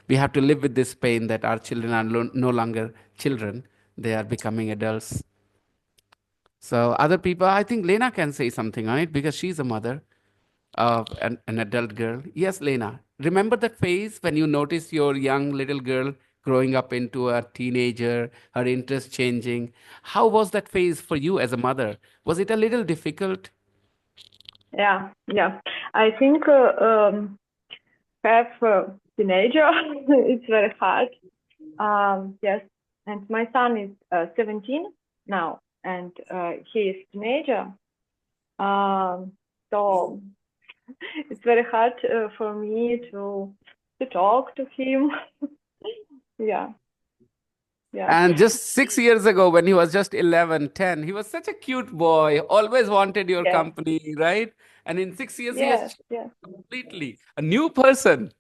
We have to live with this pain that our children are no longer children, they are becoming adults. So other people, I think Lena can say something on it because she's a mother of an adult girl. Yes, Lena. Remember that phase when you noticed your young little girl growing up into a teenager, her interest changing? How was that phase for you as a mother? Was it a little difficult? Yeah. I think have a teenager. It's very hard. Yes, and my son is 17 now, and he is teenager. So it's very hard for me to talk to him. Yeah. And just 6 years ago, when he was just 11, 10, he was such a cute boy, always wanted your Yes. company, right? And in 6 years, he has Yes. changed Yes. completely, a new person.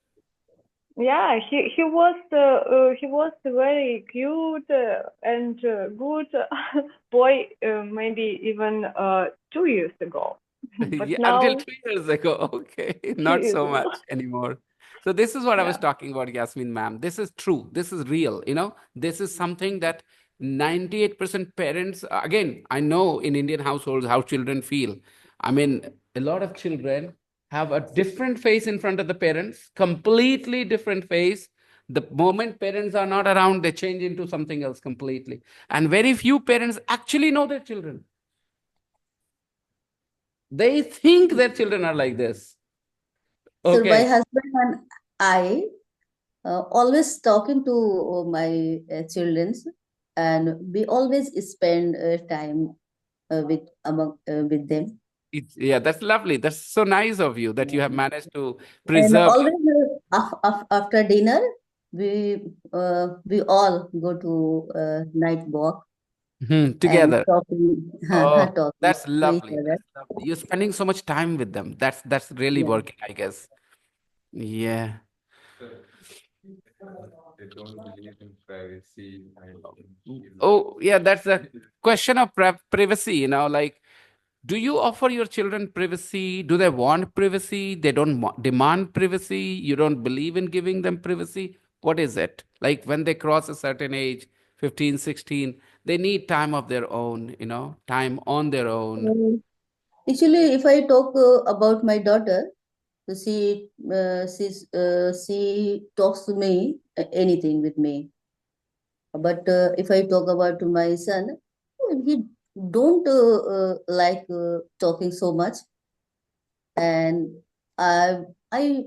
Yeah, he was very cute and good boy, maybe even 2 years ago. But Yeah, until now 2 years ago. Okay, he not is. so much anymore. So this is what I was Yeah. talking about, Yasmin ma'am. This is true. This is real. This is something that 98% parents, again, I know in Indian households how children feel. I mean, a lot of children have a different face in front of the parents, completely different face. The moment parents are not around, they change into something else completely. And very few parents actually know their children. They think their children are like this. So my Okay. husband and I always talking to my childrens, and we always spend time with them. Yeah, that's lovely. That's so nice of you that you have managed to And preserve. always after dinner, we all go to night walk and Together. talking, Oh, talking that's to each lovely. other. That's lovely. You're spending so much time with them. That's really Yeah. working, I guess. Yeah. They don't believe in privacy and Oh, yeah, that's a question of privacy, like, do you offer your children privacy? Do they want privacy? They don't demand privacy. You don't believe in giving them privacy. What is it? Like when they cross a certain age, 15, 16, they need time of their own, time on their own. Actually, if I talk about my daughter, so she talks to me anything with me. But if I talk about my son, he don't like talking so much, and I I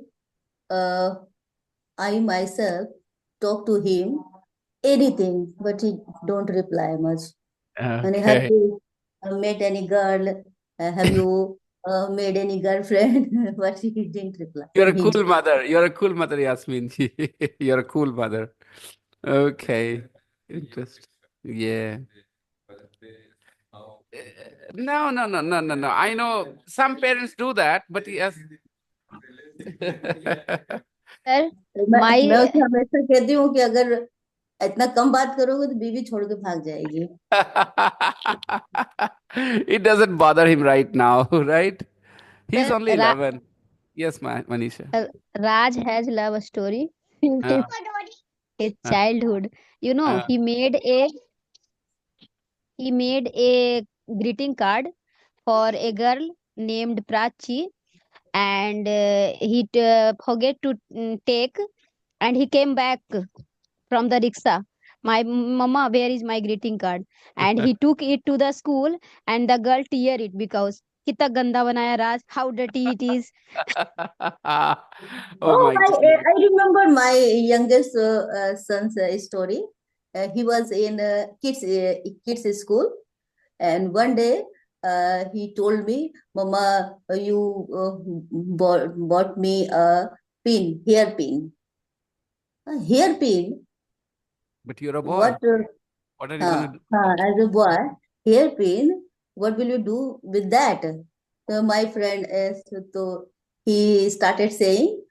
uh, I myself talk to him anything, but he don't reply much. And have Okay. you met any girl? Have you made any girlfriend? But he didn't reply. You're a He cool mother. You're a cool mother, Yasmin. You're a cool mother. Okay. Interesting. Yeah. but they somehow No, no, no, no, no, no. I know some parents do that, but yes. Sir, मैं my उसे हमेशा कहती हूँ कि अगर इतना कम बात करोगे तो बीवी छोड़ के भाग जाएगी. It doesn't bother him right now, right? He's sir, only 11. Yes, Manisha. Raj has love story since Uh, his uh, childhood. uh, He made a greeting card for a girl named Prachi, and he forget to take, and he came back from the rickshaw. My mama, where is my greeting card? And he took it to the school, and the girl tear it because कितना गंदा बनाया राज, how dirty it is. Oh my God. I remember my youngest son's story. He was in kids school, and one day he told me, "Mama, you bought me a hair pin, a hair pin. But you're a What? boy. What are you going to do with that? As a boy, hairpin. What will you do with that?" So my friend is so he started saying,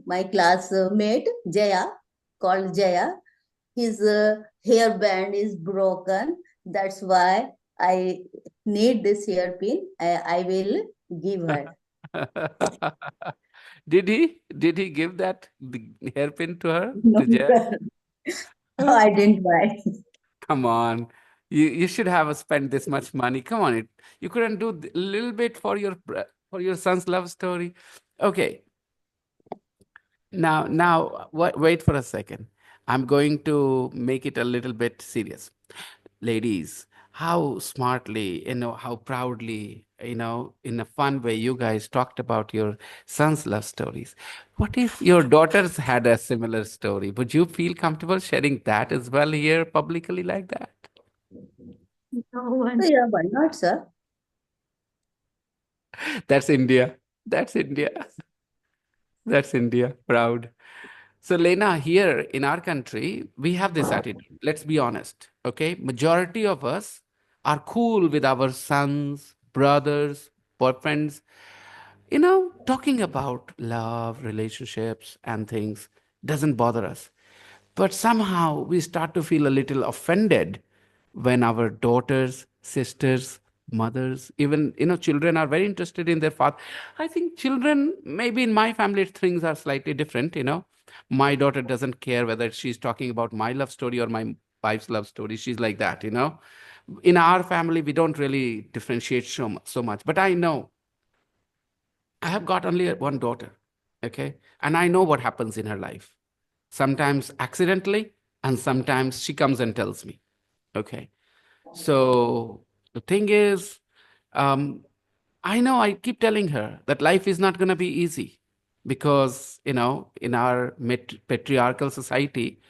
my classmate Jaya, called Jaya, his hairband is broken. That's why I need this hairpin. I will give her. Did he give that the hairpin to her, No, to Jaya? sir. I didn't buy. Come on. You should have spent this much money. Come on, you couldn't do a little bit for for your son's love story. Okay. Now wait for a second. I'm going to make it a little bit serious. Ladies, how smartly, how proudly, in a fun way, you guys talked about your son's love stories. What if your daughters had a similar story? Would you feel comfortable sharing that as well here publicly like that? No one. So yeah, why not, sir? That's India. That's India. That's India. Proud. So, Lena, here in our country, we have this attitude. Let's be honest, okay? Majority of us are cool with our sons, brothers, boyfriends, talking about love, relationships, and things doesn't bother us. But somehow we start to feel a little offended when our daughters, sisters, mothers, even children are very interested in their father. I think children, maybe in my family, things are slightly different. My daughter doesn't care whether she's talking about my love story or my wife's love story. She's like that. In our family, we don't really differentiate so much. But I know I have got only one daughter, okay? And I know what happens in her life. Sometimes accidentally, and sometimes she comes and tells me, okay? So the thing is, um, I know I keep telling her that life is not going to be easy because, in our patriarchal society,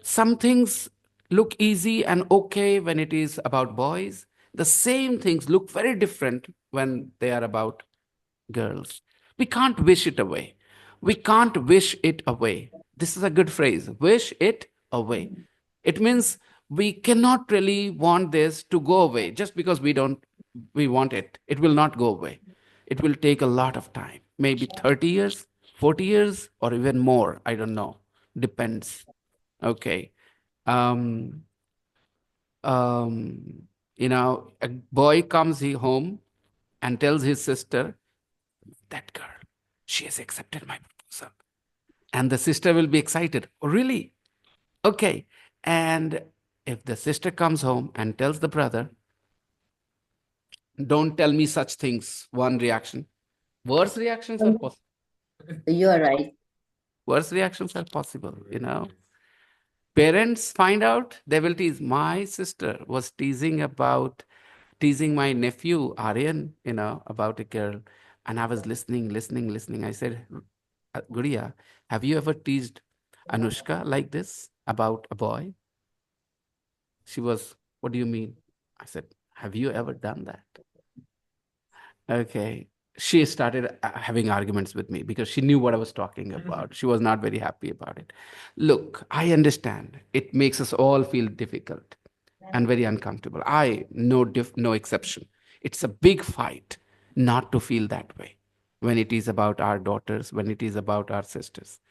some things look easy and okay when it is about boys. The same things look very different when they are about girls. We can't wish it away. We can't wish it away. This is a good phrase. Wish it away. It means we cannot really want this to go away just because we want it. It will not go away. It will take a lot of time. Maybe 30 years, 40 years, or even more. I don't know. Depends. Okay. Um, a boy comes home and tells his sister, that girl, she has accepted my proposal. And the sister will be excited. Oh, really? Okay. And if the sister comes home and tells the brother, don't tell me such things, one reaction. Worse reactions are possible. You are right. Worse reactions are possible. Parents find out, they will tease. My sister was teasing my nephew Aryan, about a girl. And I was listening. I said, Gudiya, have you ever teased Anushka like this about a boy? She was, what do you mean? I said, have you ever done that? Okay. She started having arguments with me because she knew what I was talking about. She was not very happy about it. Look, I understand. It makes us all feel difficult and very uncomfortable. No exception. It's a big fight not to feel that way when it is about our daughters, when it is about our sisters.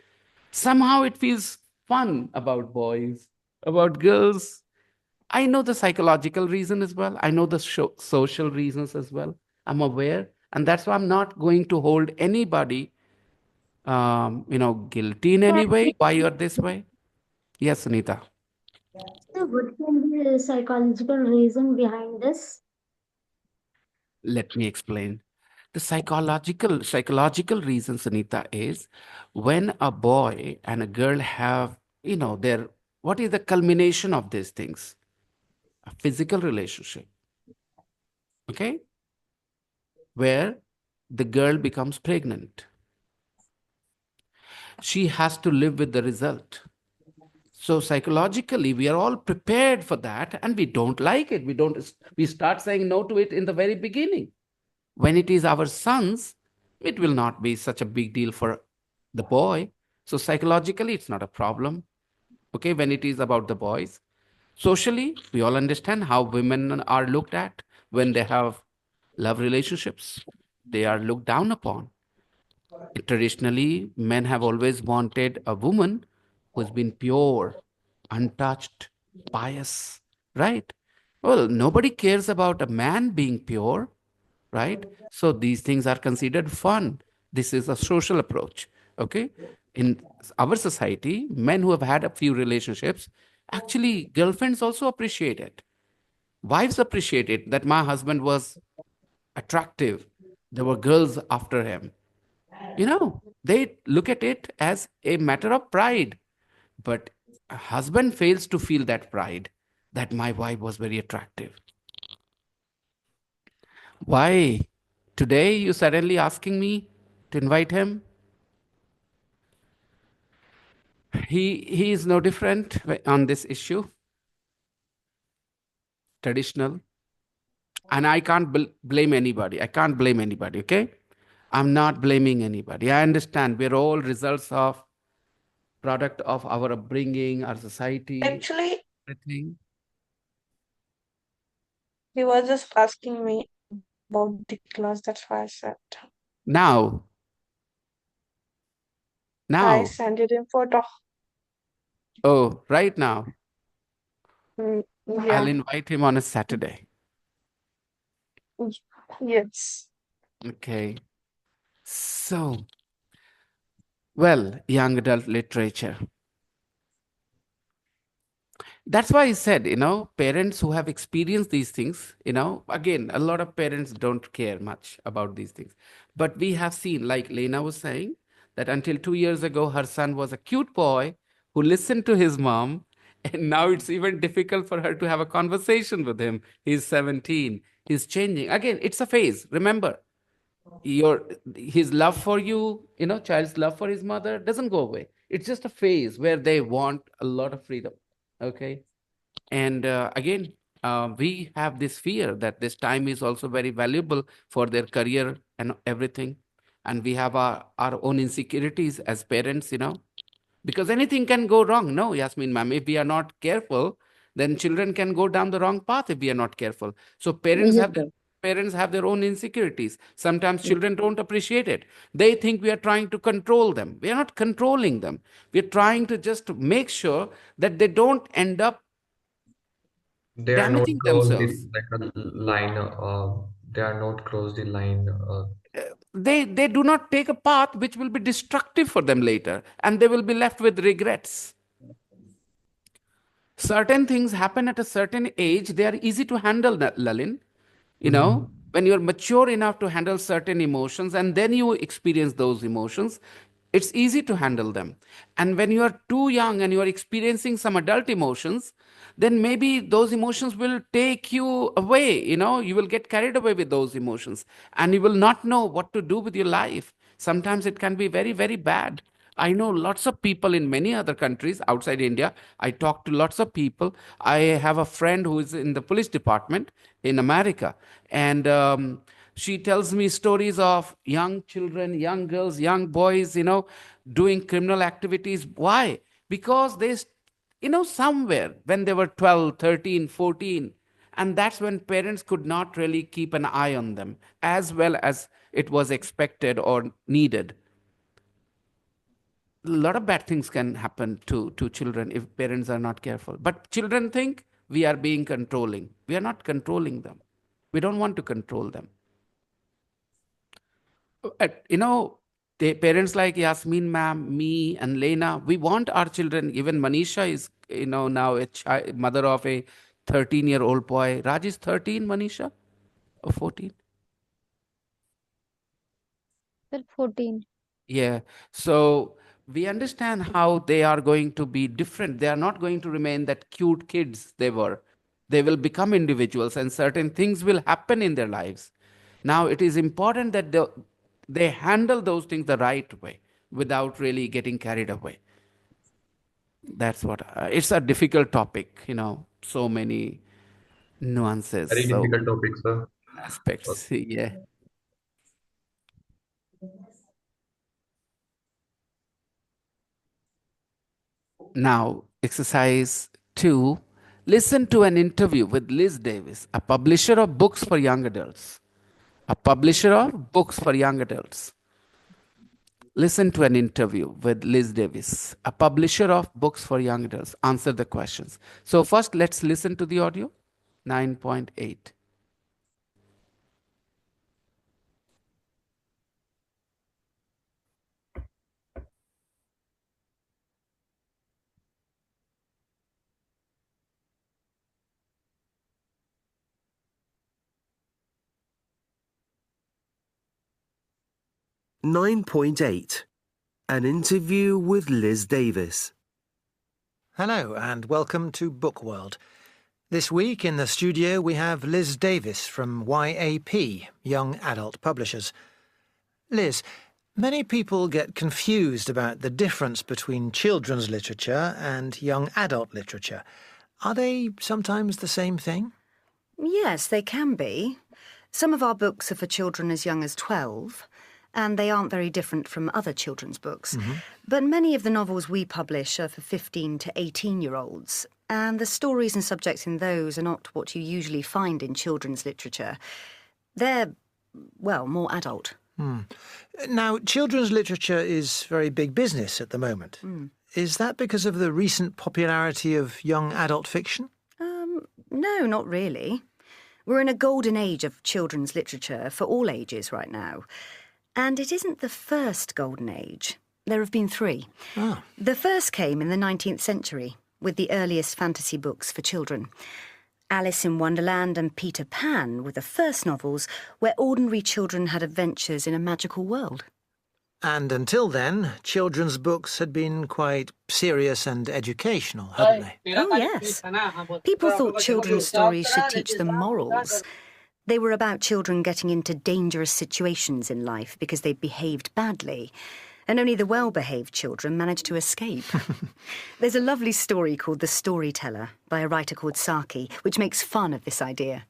Somehow it feels fun about boys, about girls. I know the psychological reason as well. I know the social reasons as well. I'm aware. And that's why I'm not going to hold anybody, guilty in any way. Why you're this way? Yes, Sunita. So what can be the psychological reason behind this? Let me explain. The psychological reason, Sunita, is when a boy and a girl have, their, what is the culmination of these things? A physical relationship, okay? Where the girl becomes pregnant. She has to live with the result. So psychologically, we are all prepared for that, and we don't like it. We start saying no to it in the very beginning. When it is our sons, it will not be such a big deal for the boy. So psychologically, it's not a problem. Okay, when it is about the boys. Socially, we all understand how women are looked at when they have love relationships. They are looked down upon. Traditionally, men have always wanted a woman who's been pure, untouched, pious, right? Well, nobody cares about a man being pure, right? So these things are considered fun. This is a social approach, okay? In our society, men who have had a few relationships, actually, girlfriends also appreciate it. Wives appreciate it that my husband was attractive. There were girls after him. They look at it as a matter of pride. But a husband fails to feel that pride that my wife was very attractive. Why? Today you suddenly asking me to invite him? He is no different on this issue, traditional. And I can't blame anybody. I can't blame anybody, okay? I'm not blaming anybody. I understand we're all results of product of our upbringing, our society, Actually, everything. he was just asking me about the class. That's why I said. Now, I now, sent it in photo. oh, right now, I'll Yeah. invite him on a Saturday. Yes. Okay. So, well, young adult literature. That's why I said, parents who have experienced these things, again, a lot of parents don't care much about these things. But we have seen, like Lena was saying, that until 2 years ago, her son was a cute boy who listened to his mom. And now it's even difficult for her to have a conversation with him. He's 17. He's changing. Again, it's a phase. Remember, your his love for you, child's love for his mother doesn't go away. It's just a phase where they want a lot of freedom. Okay. And again, we have this fear that this time is also very valuable for their career and everything. And we have our own insecurities as parents, because anything can go wrong. No, Yasmin ma'am, if we are not careful, then children can go down the wrong path if we are not careful. So Yes, sir. parents have their own insecurities. Sometimes children don't appreciate it. They think we are trying to control them. We are not controlling them. We are trying to just make sure that they don't end up They are not damaging cross the themselves. like a line. They are not cross the line. They do not take a path which will be destructive for them later, and they will be left with regrets. Certain things happen at a certain age. They are easy to handle, Lalin. Mhm. When you're mature enough to handle certain emotions and then you experience those emotions, it's easy to handle them. And when you are too young and you are experiencing some adult emotions, then maybe those emotions will take you away. You will get carried away with those emotions and you will not know what to do with your life. Sometimes it can be very, very bad. I know lots of people in many other countries outside India. I talk to lots of people. I have a friend who is in the police department in America, and she tells me stories of young children, young girls, young boys, doing criminal activities. Why? Because somewhere when they were 12, 13, 14, and that's when parents could not really keep an eye on them as well as it was expected or needed. A lot of bad things can happen to children if parents are not careful. But children think we are being controlling. We are not controlling them. We don't want to control them. Uh, you know, the parents like Yasmin ma'am, me, and Lena, we want our children. Even Manisha is, now a mother of a 13-year-old boy. Raj is 13, Manisha, or 14. Well, 14. Yeah. So we understand how they are going to be different. They are not going to remain that cute kids they were. They will become individuals and certain things will happen in their lives. Now, it is important that they handle those things the right way without really getting carried away. That's what it's a difficult topic, so many nuances, Very so difficult topic, sir. aspects. Yeah. Now, exercise 2. Listen to an interview with Liz Davis, a publisher of books for young adults. A publisher of books for young adults. Listen to an interview with Liz Davis, a publisher of books for young adults. Answer the questions. So, first, let's listen to the audio. 9.8. (9.8) An interview with Liz Davis. Hello and welcome to Book World. This week in the studio we have Liz Davis from YAP, Young Adult Publishers. Liz, many people get confused about the difference between children's literature and young adult literature. Are they sometimes the same thing? Yes, they can be. Some of our books are for children as young as 12, and they aren't very different from other children's books. But many of the novels we publish are for 15 to 18-year-olds, and the stories and subjects in those are not what you usually find in children's literature. They're, well, more adult. Now, children's literature is very big business at the moment. Is that because of the recent popularity of young adult fiction? No, not really. We're in a golden age of children's literature for all ages right now. And it isn't the first golden age. There have been 3. The first came in the 19th century, with the earliest fantasy books for children. Alice in Wonderland and Peter Pan were the first novels where ordinary children had adventures in a magical world. And until then, children's books had been quite serious and educational, hadn't they? Oh, yes. People thought children's stories should teach them morals. They were about children getting into dangerous situations in life because they behaved badly, and only the well-behaved children managed to escape. There's a lovely story called The Storyteller by a writer called Saki, which makes fun of this idea.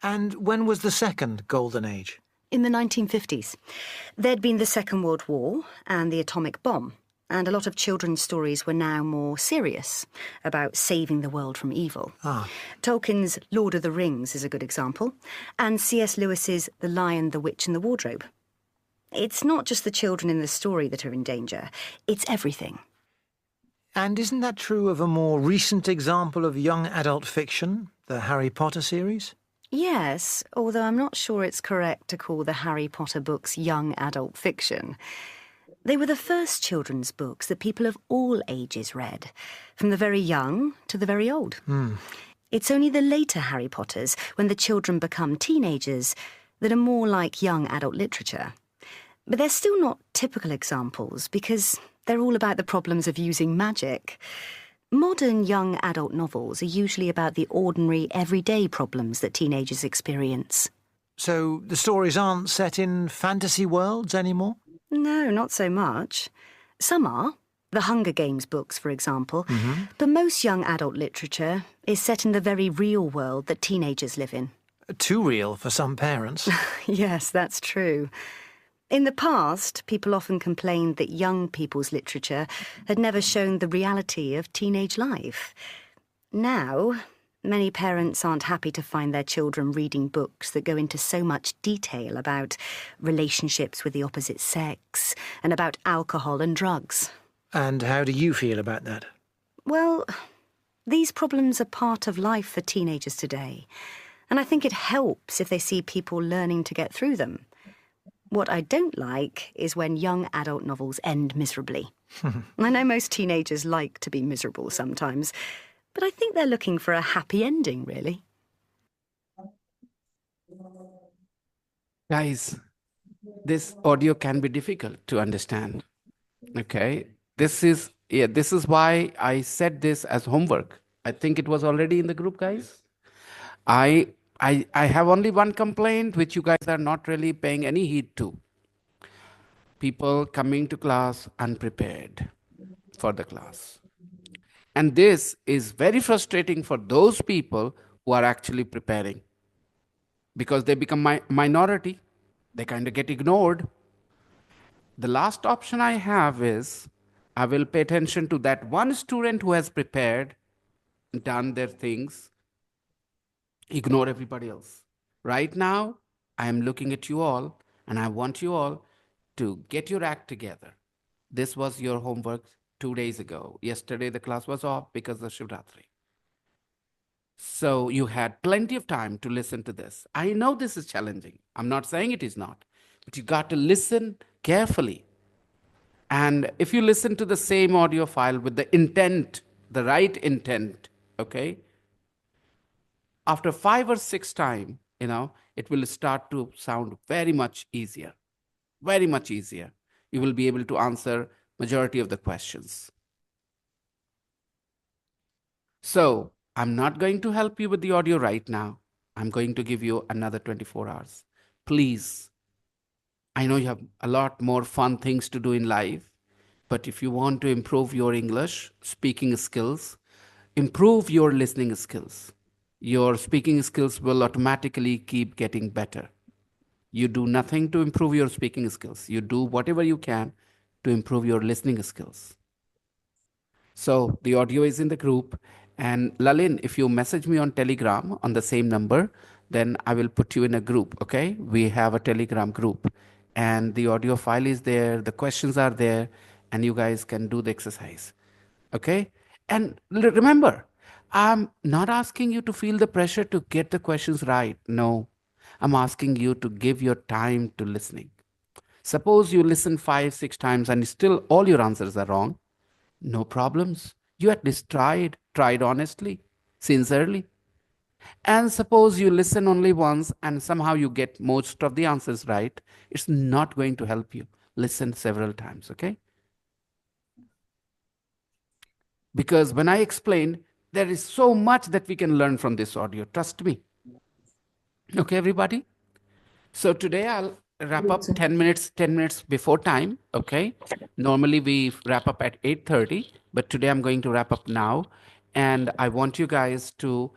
And when was the second golden age? In the 1950s. There'd been the Second World War and the atomic bomb, and a lot of children's stories were now more serious, about saving the world from evil. Tolkien's Lord of the Rings is a good example, and C.S. Lewis's The Lion, the Witch and the Wardrobe. It's not just the children in the story that are in danger, it's everything. And isn't that true of a more recent example of young adult fiction, the Harry Potter series? Yes, although I'm not sure it's correct to call the Harry Potter books young adult fiction. They were the first children's books that people of all ages read, from the very young to the very old. It's only the later Harry Potters, when the children become teenagers, that are more like young adult literature. But they're still not typical examples, because they're all about the problems of using magic. Modern young adult novels are usually about the ordinary, everyday problems that teenagers experience. So the stories aren't set in fantasy worlds anymore? No, not so much. Some are. The Hunger Games books, for example. But most young adult literature is set in the very real world that teenagers live in. Too real for some parents. Yes, that's true. In the past, people often complained that young people's literature had never shown the reality of teenage life. Now, many parents aren't happy to find their children reading books that go into so much detail about relationships with the opposite sex and about alcohol and drugs. And how do you feel about that? Well, these problems are part of life for teenagers today, and I think it helps if they see people learning to get through them. What I don't like is when young adult novels end miserably. I know most teenagers like to be miserable sometimes, but I think they're looking for a happy ending, really. Guys, this audio can be difficult to understand. Okay, this is why I said this as homework. I think it was already in the group, guys. I have only one complaint which you guys are not really paying any heed to. People coming to class unprepared for the class. And this is very frustrating for those people who are actually preparing, because they become minority. They kind of get ignored. The last option I have is I will pay attention to that one student who has prepared, done their things, ignore everybody else. Right now, I am looking at you all and I want you all to get your act together. This was your homework 2 days ago. Yesterday, the class was off because of Shivratri. So you had plenty of time to listen to this. I know this is challenging. I'm not saying it is not, but you got to listen carefully. And if you listen to the same audio file with the intent, the right intent, okay, after 5 or 6 times, it will start to sound very much easier, very much easier. You will be able to answer majority of the questions. So I'm not going to help you with the audio right now. I'm going to give you another 24 hours. Please, I know you have a lot more fun things to do in life, but if you want to improve your English speaking skills, improve your listening skills. Your speaking skills will automatically keep getting better. You do nothing to improve your speaking skills. You do whatever you can to improve your listening skills. So the audio is in the group. And Lalin, if you message me on Telegram on the same number, then I will put you in a group, okay? We have a Telegram group. And the audio file is there, the questions are there, and you guys can do the exercise, okay? And remember, I'm not asking you to feel the pressure to get the questions right. No, I'm asking you to give your time to listening. Suppose you listen 5, 6 times and still all your answers are wrong. No problems. You at least tried honestly, sincerely. And suppose you listen only once and somehow you get most of the answers right. It's not going to help you. Listen several times, okay? Because when I explain, there is so much that we can learn from this audio. Trust me. Okay, everybody? So today I'll wrap up 10 minutes before time, okay? Normally we wrap up at 8:30, but today I'm going to wrap up now. And I want you guys to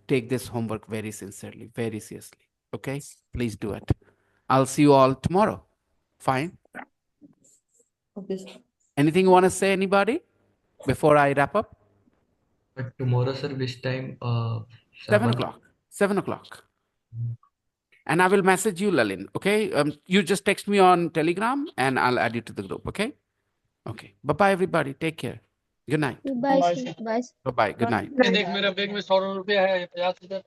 take this homework very sincerely, very seriously, okay? Please do it. I'll see you all tomorrow. Fine? Okay, sir. Anything you want to say, anybody, before I wrap up? But tomorrow, sir, which time? 7 o'clock. 7 o'clock. And I will message you, Lalin, okay? You just text me on Telegram and I'll add you to the group, okay? Okay. Bye-bye, everybody. Take care. Good night. Bye, sir. Bye. Bye-bye. Good night. देख मेरा bag में 100 रुपया है 50 रुपया